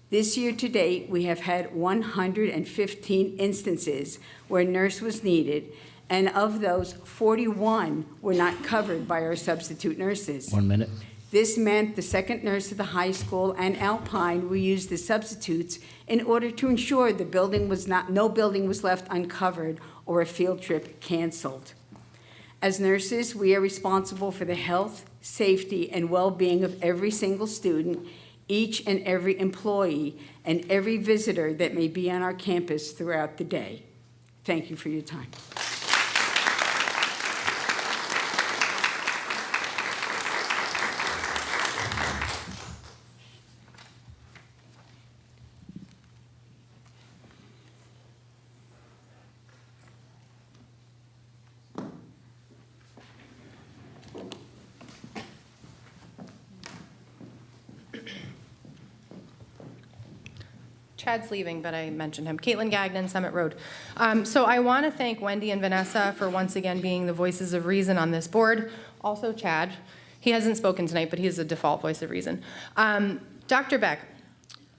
[SPEAKER 12] This year to date, we have had 115 instances where a nurse was needed, and of those, 41 were not covered by our substitute nurses.
[SPEAKER 20] 1 minute.
[SPEAKER 12] This meant the second nurse at the high school and Alpine were used as substitutes in order to ensure the building was no building was left uncovered or a field trip canceled. As nurses, we are responsible for the health, safety, and well-being of every single student, each and every employee, and every visitor that may be on our campus throughout the day. Thank you for your time.
[SPEAKER 14] Chad's leaving, but I mentioned him. Caitlin Gagnon, Summit Road. So I want to thank Wendy and Vanessa for once again being the voices of reason on this board. Also Chad. He hasn't spoken tonight, but he is a default voice of reason. Dr. Beck,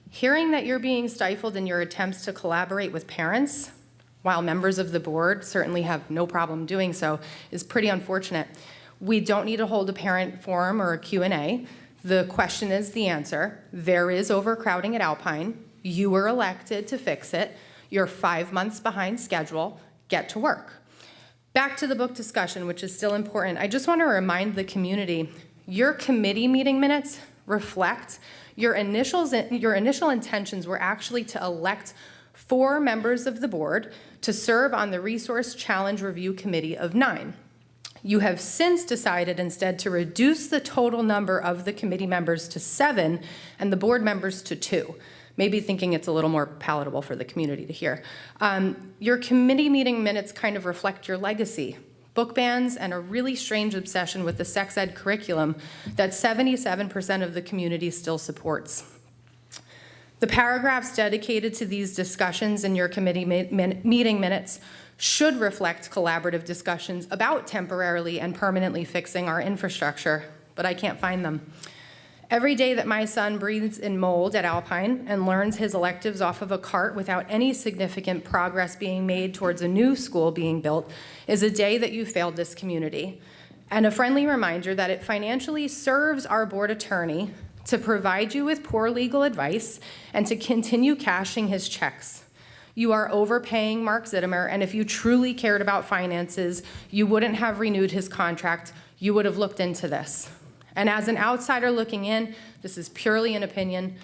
[SPEAKER 14] hearing that you're being stifled in your attempts to collaborate with parents, while members of the board certainly have no problem doing so, is pretty unfortunate. We don't need to hold a parent forum or a Q&A. The question is the answer. There is overcrowding at Alpine. You were elected to fix it. You're 5 months behind schedule. Get to work. Back to the book discussion, which is still important. I just want to remind the community, your committee meeting minutes reflect your initial intentions were actually to elect 4 members of the board to serve on the Resource Challenge Review Committee of 9. You have since decided instead to reduce the total number of the committee members to 7 and the board members to 2. Maybe thinking it's a little more palatable for the community to hear. Your committee meeting minutes kind of reflect your legacy, book bans, and a really strange obsession with the sex ed curriculum that 77% of the community still supports. The paragraphs dedicated to these discussions in your committee meeting minutes should reflect collaborative discussions about temporarily and permanently fixing our infrastructure, but I can't find them. Every day that my son breathes in mold at Alpine and learns his electives off of a cart without any significant progress being made towards a new school being built is a day that you failed this community. And a friendly reminder that it financially serves our board attorney to provide you with poor legal advice and to continue cashing his checks. You are overpaying Mark Zittimer, and if you truly cared about finances, you wouldn't have renewed his contract. You would have looked into this. And as an outsider looking in, this is purely an opinion.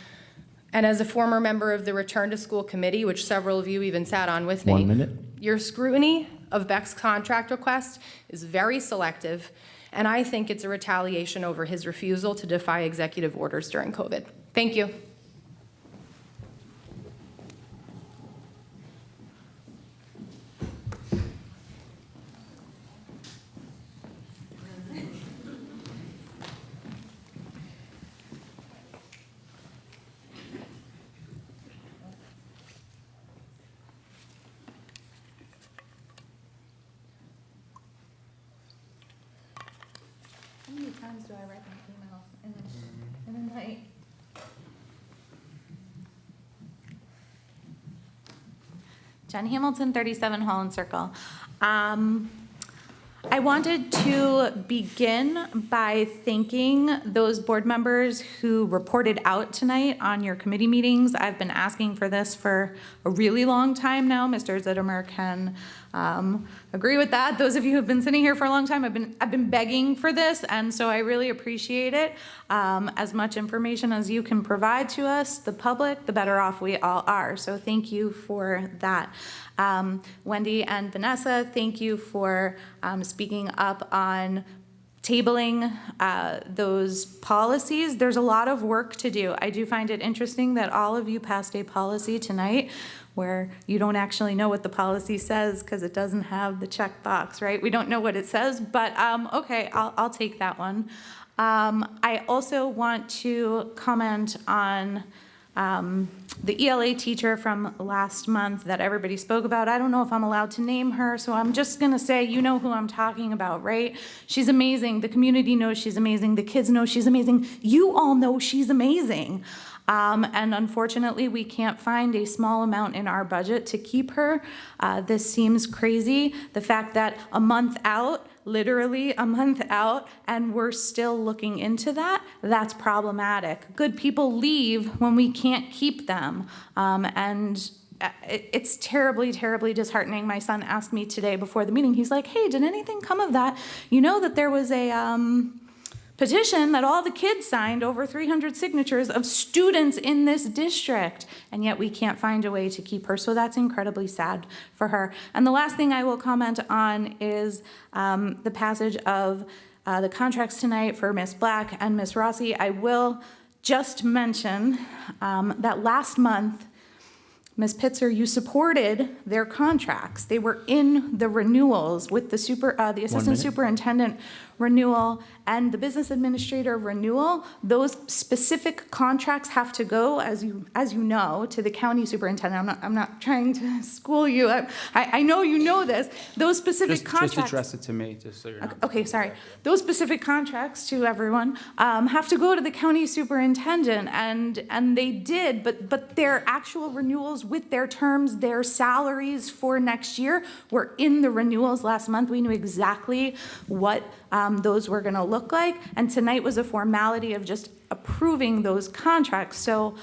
[SPEAKER 14] And as a former member of the Return to School Committee, which several of you even sat on with me,
[SPEAKER 20] 1 minute.
[SPEAKER 14] your scrutiny of Beck's contract request is very selective, and I think it's a retaliation over his refusal to defy executive orders during COVID. Thank you. How many times do I write an email in a night?
[SPEAKER 15] Jen Hamilton, 37 Holland Circle. I wanted to begin by thanking those board members who reported out tonight on your committee meetings. I've been asking for this for a really long time now. Mr. Zittimer can agree with that. Those of you who have been sitting here for a long time, I've been begging for this, and so I really appreciate it. As much information as you can provide to us, the public, the better off we all are. So thank you for that. Wendy and Vanessa, thank you for speaking up on tabling those policies. There's a lot of work to do. I do find it interesting that all of you passed a policy tonight where you don't actually know what the policy says because it doesn't have the check box, right? We don't know what it says, but okay, I'll take that one. I also want to comment on The ELA teacher from last month that everybody spoke about, I don't know if I'm allowed to name her, so I'm just gonna say, you know who I'm talking about, right? She's amazing. The community knows she's amazing. The kids know she's amazing. You all know she's amazing. And unfortunately, we can't find a small amount in our budget to keep her. This seems crazy. The fact that a month out, literally a month out, and we're still looking into that, that's problematic. Good people leave when we can't keep them. And it's terribly, terribly disheartening. My son asked me today before the meeting, he's like, hey, did anything come of that? You know that there was a petition that all the kids signed, over 300 signatures of students in this district, and yet we can't find a way to keep her. So that's incredibly sad for her. And the last thing I will comment on is the passage of the contracts tonight for Miss Black and Miss Rossi. I will just mention that last month, Ms. Pitzer, you supported their contracts. They were in the renewals with the assistant superintendent renewal and the business administrator renewal. Those specific contracts have to go, as you know, to the county superintendent. I'm not trying to school you. I know you know this. Those specific contracts.
[SPEAKER 1] Just address it to me, just so you're not.
[SPEAKER 15] Okay, sorry. Those specific contracts, to everyone, have to go to the county superintendent, and they did, but their actual renewals with their terms, their salaries for next year were in the renewals last month. We knew exactly what those were going to look like, and tonight was a formality of just approving those contracts. So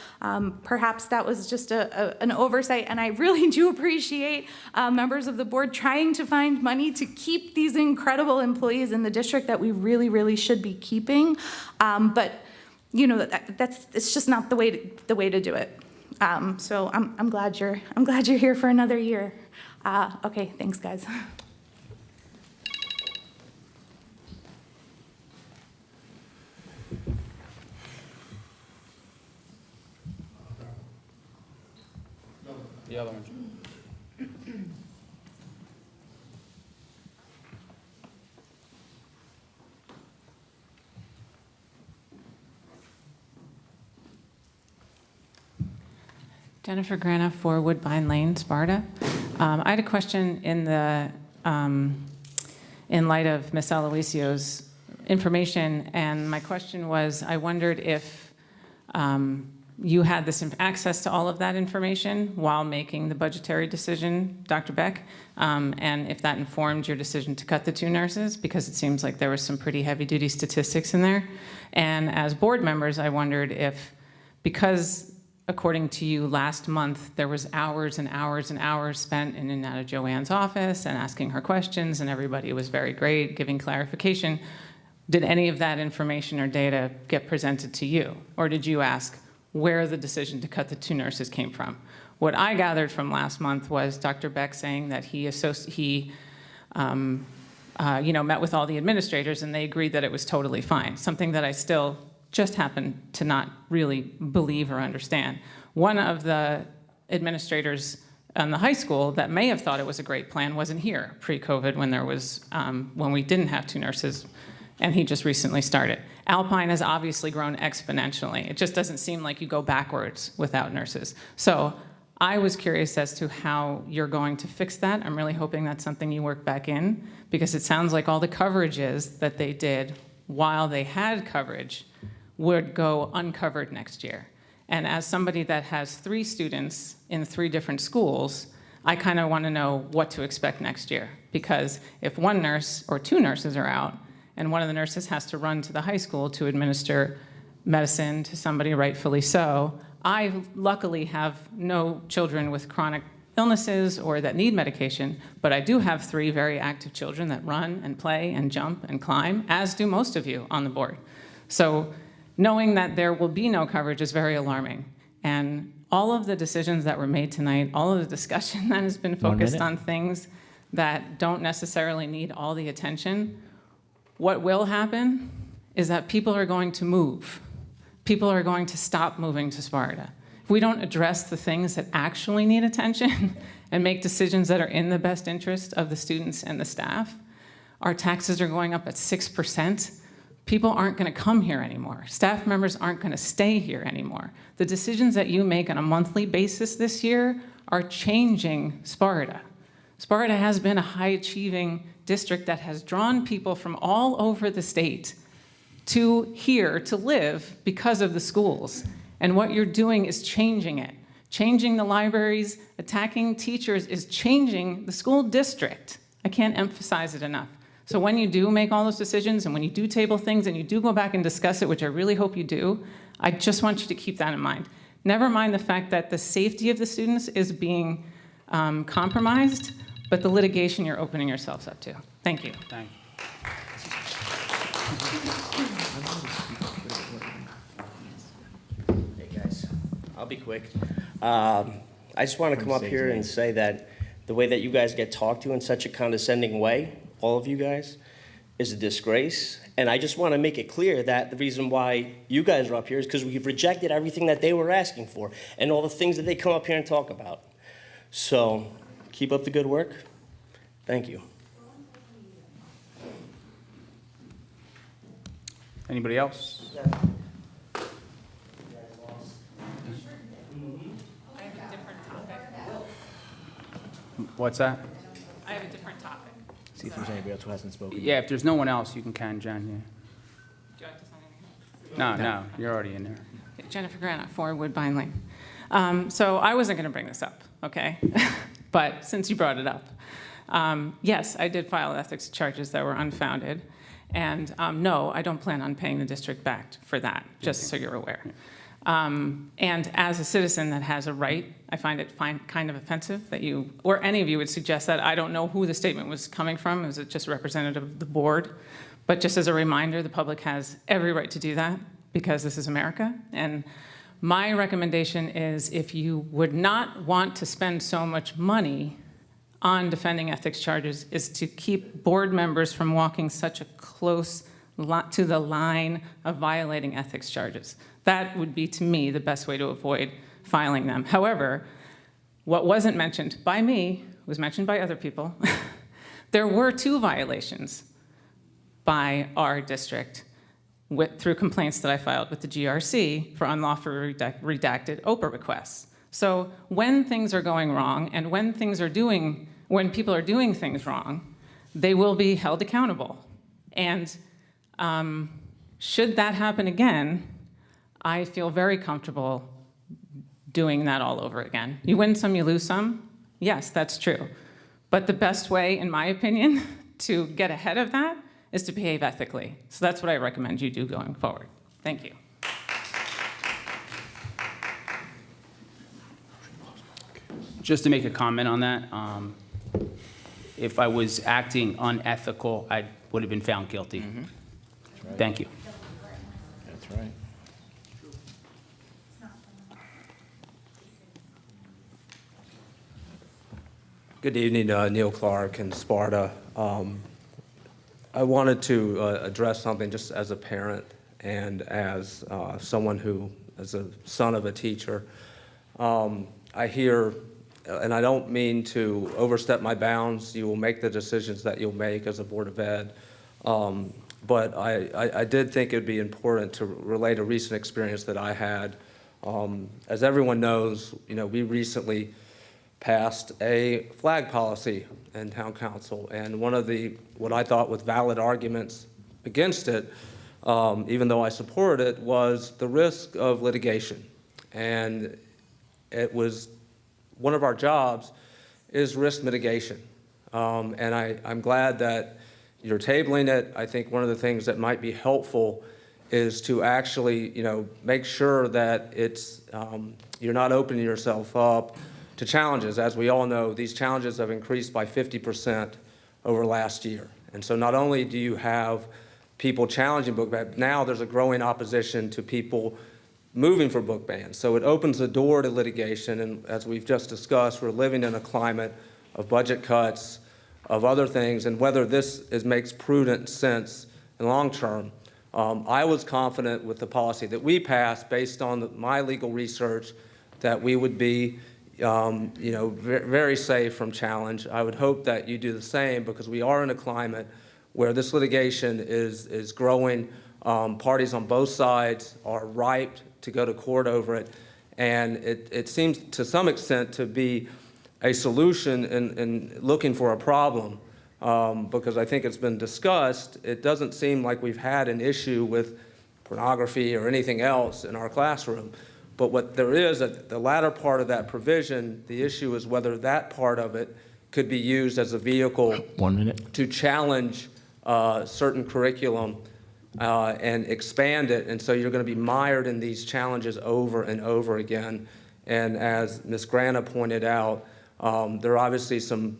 [SPEAKER 15] perhaps that was just an oversight, and I really do appreciate members of the board trying to find money to keep these incredible employees in the district that we really, really should be keeping. But you know, it's just not the way to do it. So I'm glad you're here for another year. Okay, thanks, guys.
[SPEAKER 1] The other one.
[SPEAKER 13] Jennifer Grana for Woodbine Lane, Sparta. I had a question in light of Ms. Aloisio's information, and my question was, I wondered if you had access to all of that information while making the budgetary decision, Dr. Beck, and if that informed your decision to cut the 2 nurses, because it seems like there was some pretty heavy-duty statistics in there. And as board members, I wondered if, because according to you, last month, there was hours and hours and hours spent in and out of Joanne's office and asking her questions, and everybody was very great, giving clarification. Did any of that information or data get presented to you? Or did you ask where the decision to cut the 2 nurses came from? What I gathered from last month was Dr. Beck saying that he met with all the administrators, and they agreed that it was totally fine, something that I still just happen to not really believe or understand. One of the administrators in the high school that may have thought it was a great plan wasn't here pre-COVID when we didn't have 2 nurses, and he just recently started. Alpine has obviously grown exponentially. It just doesn't seem like you go backwards without nurses. So I was curious as to how you're going to fix that. I'm really hoping that's something you work back in, because it sounds like all the coverages that they did while they had coverage would go uncovered next year. And as somebody that has 3 students in 3 different schools, I kind of want to know what to expect next year. Because if 1 nurse or 2 nurses are out, and one of the nurses has to run to the high school to administer medicine to somebody, rightfully so, I luckily have no children with chronic illnesses or that need medication, but I do have 3 very active children that run and play and jump and climb, as do most of you on the board. So knowing that there will be no coverage is very alarming. And all of the decisions that were made tonight, all of the discussion that has been focused on things that don't necessarily need all the attention, what will happen is that people are going to move. People are going to stop moving to Sparta. If we don't address the things that actually need attention and make decisions that are in the best interest of the students and the staff, our taxes are going up at 6%. people aren't going to come here anymore. Staff members aren't going to stay here anymore. The decisions that you make on a monthly basis this year are changing Sparta. Sparta has been a high-achieving district that has drawn people from all over the state to here to live because of the schools. And what you're doing is changing it. Changing the libraries, attacking teachers is changing the school district. I can't emphasize it enough. So when you do make all those decisions and when you do table things and you do go back and discuss it, which I really hope you do, I just want you to keep that in mind. Never mind the fact that the safety of the students is being compromised, but the litigation you're opening yourselves up to. Thank you.
[SPEAKER 1] Thank you.
[SPEAKER 16] Hey, guys, I'll be quick. I just want to come up here and say that the way that you guys get talked to in such a condescending way, all of you guys, is a disgrace. And I just want to make it clear that the reason why you guys are up here is because we've rejected everything that they were asking for and all the things that they come up here and talk about. So keep up the good work. Thank you.
[SPEAKER 1] Anybody else?
[SPEAKER 13] I have a different topic.
[SPEAKER 1] What's that?
[SPEAKER 13] I have a different topic.
[SPEAKER 20] See if there's anybody else who hasn't spoken.
[SPEAKER 1] Yeah, if there's no one else, you can, Jen.
[SPEAKER 13] Do you have to sign anything?
[SPEAKER 1] Yeah. No, you're already in there.
[SPEAKER 13] Jennifer Granite, 4 Woodbine Lane. So I wasn't going to bring this up, okay? But since you brought it up, yes, I did file ethics charges that were unfounded. And no, I don't plan on paying the district back for that, just so you're aware. And as a citizen that has a right, I find it kind of offensive that you, or any of you would suggest that. I don't know who the statement was coming from. Was it just representative of the board? But just as a reminder, the public has every right to do that because this is America. And my recommendation is if you would not want to spend so much money on defending ethics charges is to keep board members from walking such a close to the line of violating ethics charges. That would be, to me, the best way to avoid filing them. However, what wasn't mentioned by me was mentioned by other people. There were 2 violations by our district through complaints that I filed with the GRC for unlawfully redacted OPA requests. So when things are going wrong and when people are doing things wrong, they will be held accountable. And should that happen again, I feel very comfortable doing that all over again. You win some, you lose some. Yes, that's true. But the best way, in my opinion, to get ahead of that is to behave ethically. So that's what I recommend you do going forward. Thank you.
[SPEAKER 1] Just to make a comment on that, if I was acting unethical, I would have been found guilty.
[SPEAKER 20] That's right.
[SPEAKER 1] Thank you.
[SPEAKER 20] That's right.
[SPEAKER 18] Good evening, Neil Clark and Sparta. I wanted to address something just as a parent and as someone who, as a son of a teacher. I hear, and I don't mean to overstep my bounds, you will make the decisions that you'll make as a Board of Ed. But I did think it'd be important to relate a recent experience that I had. As everyone knows, we recently passed a flag policy in town council, and one of the, what I thought was valid arguments against it, even though I supported it, was the risk of litigation. And it was, one of our jobs is risk mitigation. And I'm glad that you're tabling it. I think one of the things that might be helpful is to actually, make sure that it's, you're not opening yourself up to challenges. As we all know, these challenges have increased by 50% over last year. And so not only do you have people challenging book bans, now there's a growing opposition to people moving for book bans. So it opens the door to litigation, and as we've just discussed, we're living in a climate of budget cuts, of other things, and whether this makes prudent sense in the long term. I was confident with the policy that we passed based on my legal research that we would be very safe from challenge. I would hope that you do the same, because we are in a climate where this litigation is growing Parties on both sides are ripe to go to court over it, and it seems to some extent to be a solution in looking for a problem, because I think it's been discussed. It doesn't seem like we've had an issue with pornography or anything else in our classroom. But what there is, at the latter part of that provision, the issue is whether that part of it could be used as a vehicle
[SPEAKER 20] 1 minute.
[SPEAKER 18] to challenge certain curriculum and expand it. And so you're going to be mired in these challenges over and over again. And as Ms. Granite pointed out, there are obviously some,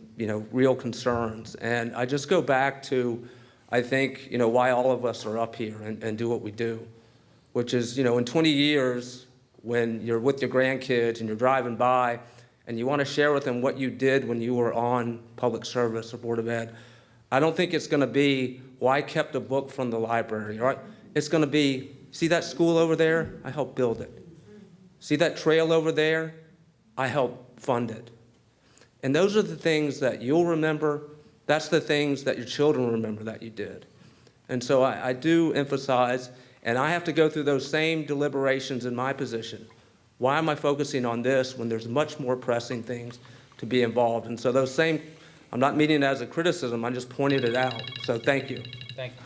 [SPEAKER 18] real concerns. And I just go back to, I think, why all of us are up here and do what we do, which is, in 20 years, when you're with your grandkids and you're driving by and you want to share with them what you did when you were on public service or Board of Ed, I don't think it's going to be, well, I kept a book from the library, right? It's going to be, see that school over there? I helped build it. See that trail over there? I helped fund it. And those are the things that you'll remember. That's the things that your children remember that you did. And so I do emphasize, and I have to go through those same deliberations in my position. Why am I focusing on this when there's much more pressing things to be involved? And so those same, I'm not meaning it as a criticism, I'm just pointing it out. So thank you.
[SPEAKER 1] Thank you.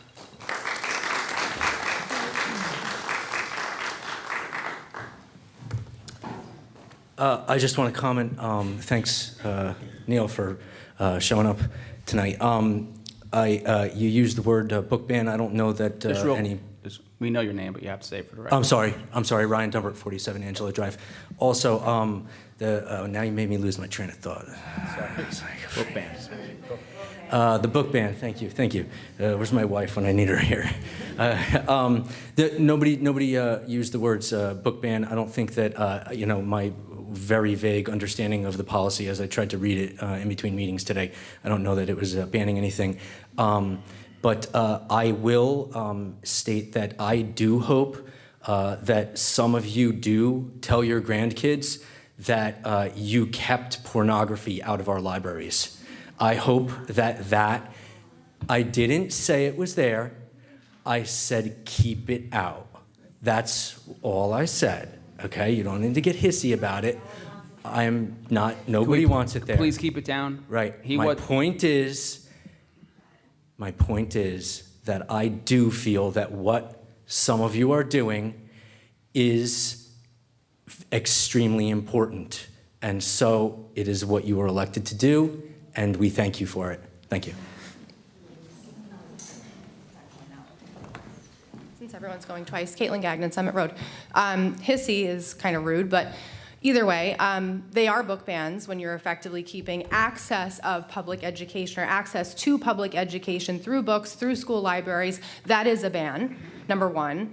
[SPEAKER 10] I just want to comment. Thanks, Neil, for showing up tonight. You used the word book ban. I don't know that
[SPEAKER 1] We know your name, but you have to say it for the record.
[SPEAKER 10] I'm sorry, Ryan Dumpert, 47 Angela Drive. Also, now you made me lose my train of thought.
[SPEAKER 1] Sorry. Book ban.
[SPEAKER 10] The book ban, thank you. Where's my wife when I need her here? Nobody used the words book ban. I don't think that, my very vague understanding of the policy as I tried to read it in between meetings today, I don't know that it was banning anything. But I will state that I do hope that some of you do tell your grandkids that you kept pornography out of our libraries. I hope that I didn't say it was there. I said keep it out. That's all I said, okay? You don't need to get hissy about it. I'm not, nobody wants it there.
[SPEAKER 1] Please keep it down.
[SPEAKER 10] Right. My point is that I do feel that what some of you are doing is extremely important. And so it is what you were elected to do, and we thank you for it. Thank you.
[SPEAKER 14] Since everyone's going twice, Caitlin Gagnon, Summit Road. Hissy is kind of rude, but either way, they are book bans when you're effectively keeping access of public education or access to public education through books, through school libraries. That is a ban, number one.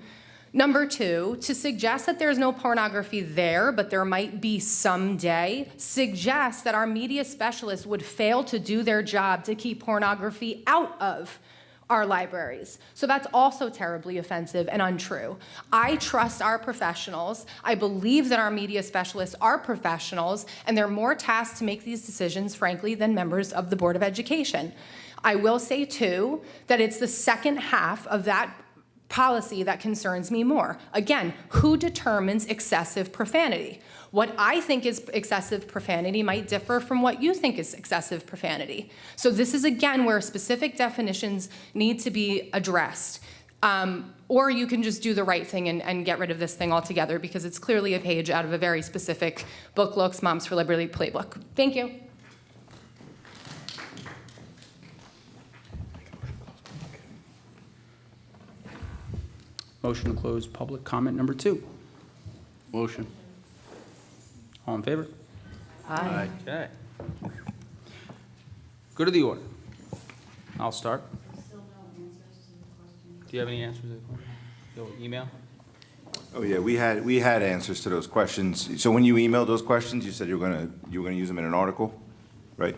[SPEAKER 14] Number two, to suggest that there's no pornography there, but there might be someday, suggests that our media specialists would fail to do their job to keep pornography out of our libraries. So that's also terribly offensive and untrue. I trust our professionals. I believe that our media specialists are professionals, and they're more tasked to make these decisions, frankly, than members of the Board of Education. I will say, too, that it's the second half of that policy that concerns me more. Again, who determines excessive profanity? What I think is excessive profanity might differ from what you think is excessive profanity. So this is, again, where specific definitions need to be addressed. Or you can just do the right thing and get rid of this thing altogether, because it's clearly a page out of a very specific Book Looks Moms for Liberty playbook. Thank you.
[SPEAKER 1] Motion to close public comment number 2.
[SPEAKER 21] Motion.
[SPEAKER 1] All in favor?
[SPEAKER 3] Aye.
[SPEAKER 1] Okay. Go to the order. I'll start. Do you have any answers to the question? Your email?
[SPEAKER 4] Oh yeah, we had answers to those questions. So when you emailed those questions, you said you were gonna use them in an article, right?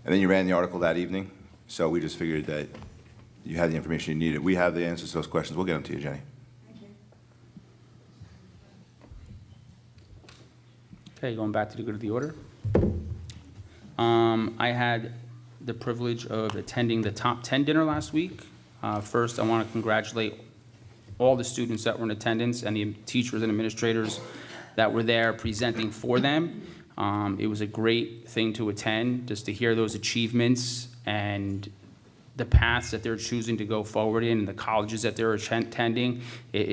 [SPEAKER 4] And then you ran the article that evening. So we just figured that you had the information you needed. We have the answers to those questions. We'll get them to you, Jenny.
[SPEAKER 1] Okay, going back to go to the order. I had the privilege of attending the Top 10 dinner last week. First, I want to congratulate all the students that were in attendance and the teachers and administrators that were there presenting for them. It was a great thing to attend, just to hear those achievements and the paths that they're choosing to go forward in, and the colleges that they're attending. It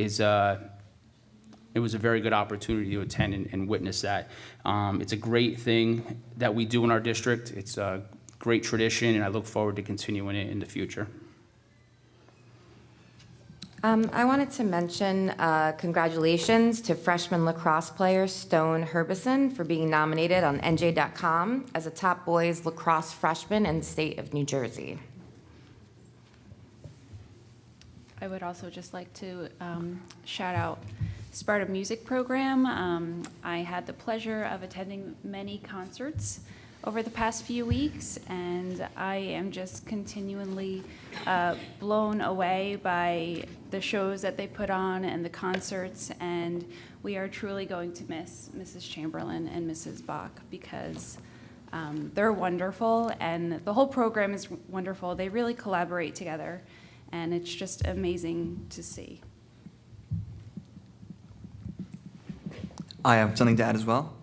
[SPEAKER 1] was a very good opportunity to attend and witness that. It's a great thing that we do in our district. It's a great tradition, and I look forward to continuing it in the future.
[SPEAKER 14] I wanted to mention congratulations to freshman lacrosse player Stone Herbison for being nominated on NJ.com as a top boys lacrosse freshman in the state of New Jersey.
[SPEAKER 6] I would also just like to shout out Sparta Music Program. I had the pleasure of attending many concerts over the past few weeks, and I am just continually blown away by the shows that they put on and the concerts, and we are truly going to miss Mrs. Chamberlain and Mrs. Bach because they're wonderful, and the whole program is wonderful. They really collaborate together, and it's just amazing to see.
[SPEAKER 9] I have something to add as well.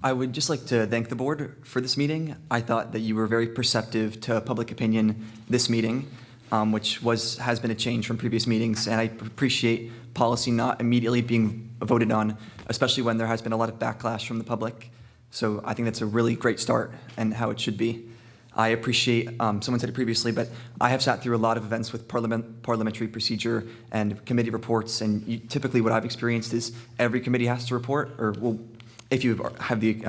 [SPEAKER 9] I would just like to thank the board for this meeting. I thought that you were very perceptive to public opinion this meeting, which has been a change from previous meetings, and I appreciate policy not immediately being voted on, especially when there has been a lot of backlash from the public. So I think that's a really great start and how it should be. I appreciate, someone said it previously, but I have sat through a lot of events with parliamentary procedure and committee reports, and typically what I've experienced is every committee has to report, or well, if you have the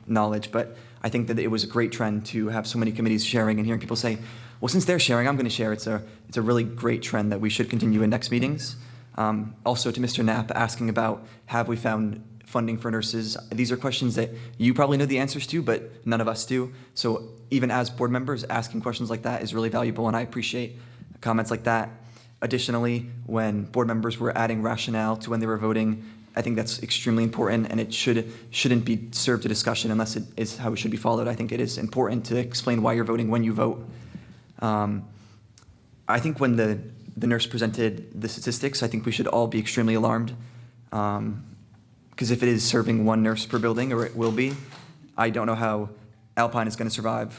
[SPEAKER 9] knowledge, but I think that it was a great trend to have so many committees sharing and hearing people say, well, since they're sharing, I'm going to share. It's a really great trend that we should continue in next meetings. Also to Mr. Knapp asking about, have we found funding for nurses? These are questions that you probably know the answers to, but none of us do. So even as board members, asking questions like that is really valuable, and I appreciate comments like that. Additionally, when board members were adding rationale to when they were voting, I think that's extremely important, and it shouldn't be served to discussion unless it is how it should be followed. I think it is important to explain why you're voting when you vote. I think when the nurse presented the statistics, I think we should all be extremely alarmed, because if it is serving one nurse per building, or it will be, I don't know how Alpine is going to survive.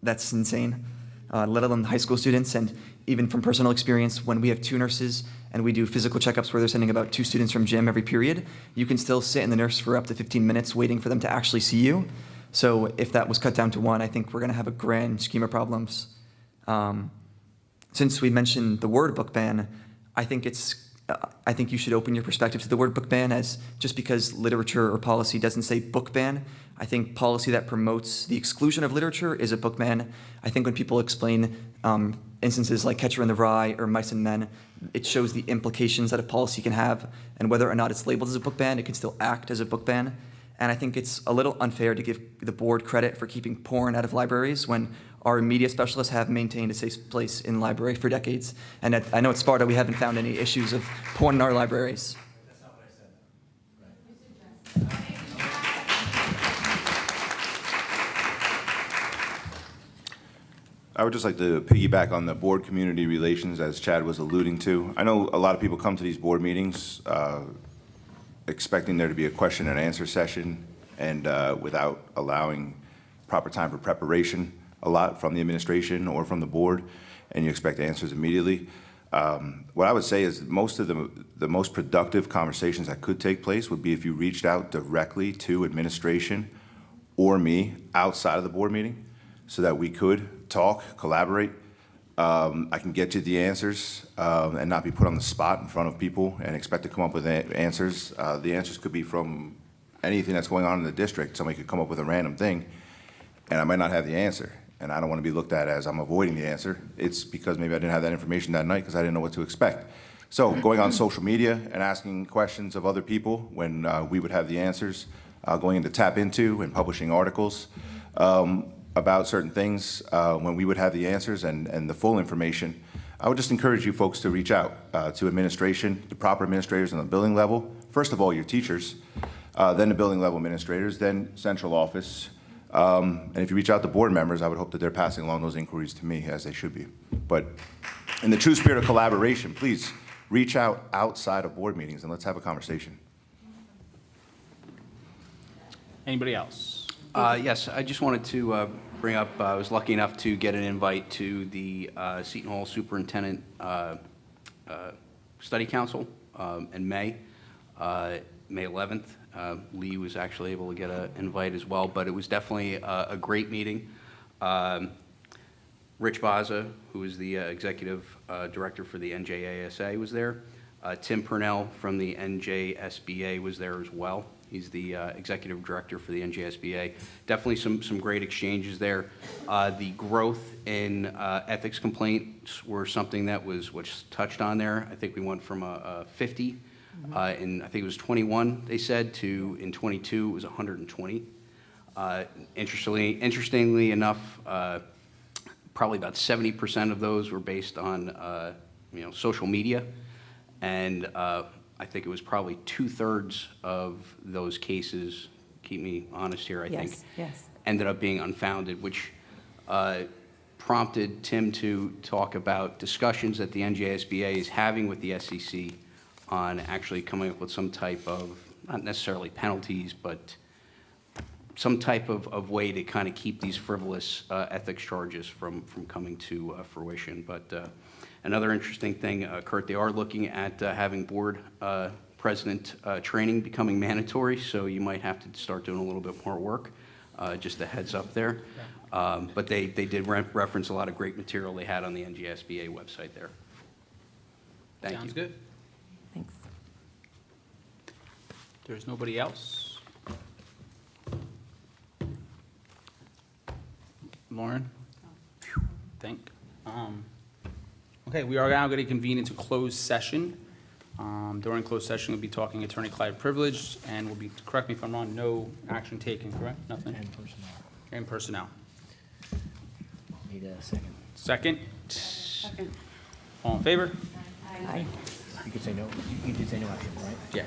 [SPEAKER 9] That's insane, let alone high school students. And even from personal experience, when we have 2 nurses and we do physical checkups where they're sending about 2 students from gym every period, you can still sit in the nurse for up to 15 minutes waiting for them to actually see you. So if that was cut down to 1, I think we're going to have a grand scheme of problems. Since we mentioned the word book ban, I think you should open your perspective to the word book ban, as just because literature or policy doesn't say book ban, I think policy that promotes the exclusion of literature is a book ban. I think when people explain instances like Catcher in the Rye or Mice and Men, it shows the implications that a policy can have, and whether or not it's labeled as a book ban, it can still act as a book ban. And I think it's a little unfair to give the board credit for keeping porn out of libraries when our media specialists have maintained a safe place in library for decades. And I know at Sparta we haven't found any issues of porn in our libraries.
[SPEAKER 19] That's not what I said.
[SPEAKER 4] I would just like to piggyback on the board community relations, as Chad was alluding to. I know a lot of people come to these board meetings expecting there to be a question and answer session, and without allowing proper time for preparation, a lot from the administration or from the board, and you expect answers immediately. What I would say is most of the most productive conversations that could take place would be if you reached out directly to administration or me outside of the board meeting, so that we could talk, collaborate. I can get you the answers and not be put on the spot in front of people and expect to come up with answers. The answers could be from anything that's going on in the district. Somebody could come up with a random thing, and I might not have the answer. And I don't want to be looked at as I'm avoiding the answer. It's because maybe I didn't have that information that night because I didn't know what to expect. So going on social media and asking questions of other people when we would have the answers, going into Tap Into and publishing articles about certain things when we would have the answers and the full information. I would just encourage you folks to reach out to administration, the proper administrators on the building level. First of all, your teachers, then the building level administrators, then central office. And if you reach out to board members, I would hope that they're passing along those inquiries to me, as they should be. But in the true spirit of collaboration, please reach out outside of board meetings and let's have a conversation.
[SPEAKER 1] Anybody else?
[SPEAKER 21] Yes, I just wanted to bring up, I was lucky enough to get an invite to the Seton Hall Superintendent Study Council in May 11th. Lee was actually able to get an invite as well, but it was definitely a great meeting. Rich Baza, who is the executive director for the NJASA, was there. Tim Purnell from the NJSBA was there as well. He's the executive director for the NJSBA. Definitely some great exchanges there. The growth in ethics complaints were something that was touched on there. I think we went from 50 in, I think it was 21, they said, to in 22 it was 120. Interestingly enough, probably about 70% of those were based on social media, and I think it was probably 2/3 of those cases, keep me honest here, I think, ended up being unfounded, which prompted Tim to talk about discussions that the NJSBA is having with the SEC on actually coming up with some type of, not necessarily penalties, but some type of way to kind of keep these frivolous ethics charges from coming to fruition. But another interesting thing, Kurt, they are looking at having board president training becoming mandatory, so you might have to start doing a little bit more work, just a heads up there. But they did reference a lot of great material they had on the NGSBA website there. Thank you.
[SPEAKER 1] Sounds good.
[SPEAKER 3] Thanks.
[SPEAKER 1] There's nobody else. Lauren? Think. Okay, we are now going to convene into closed session. During closed session, we'll be talking attorney-client privilege, and we'll be, correct me if I'm wrong, no action taken, correct? Nothing?
[SPEAKER 20] And personnel.
[SPEAKER 1] And personnel.
[SPEAKER 20] Need a second.
[SPEAKER 1] Second?
[SPEAKER 8] Second.
[SPEAKER 1] All in favor?
[SPEAKER 3] Aye.
[SPEAKER 20] You could say no, you did say no action, right?
[SPEAKER 1] Yeah.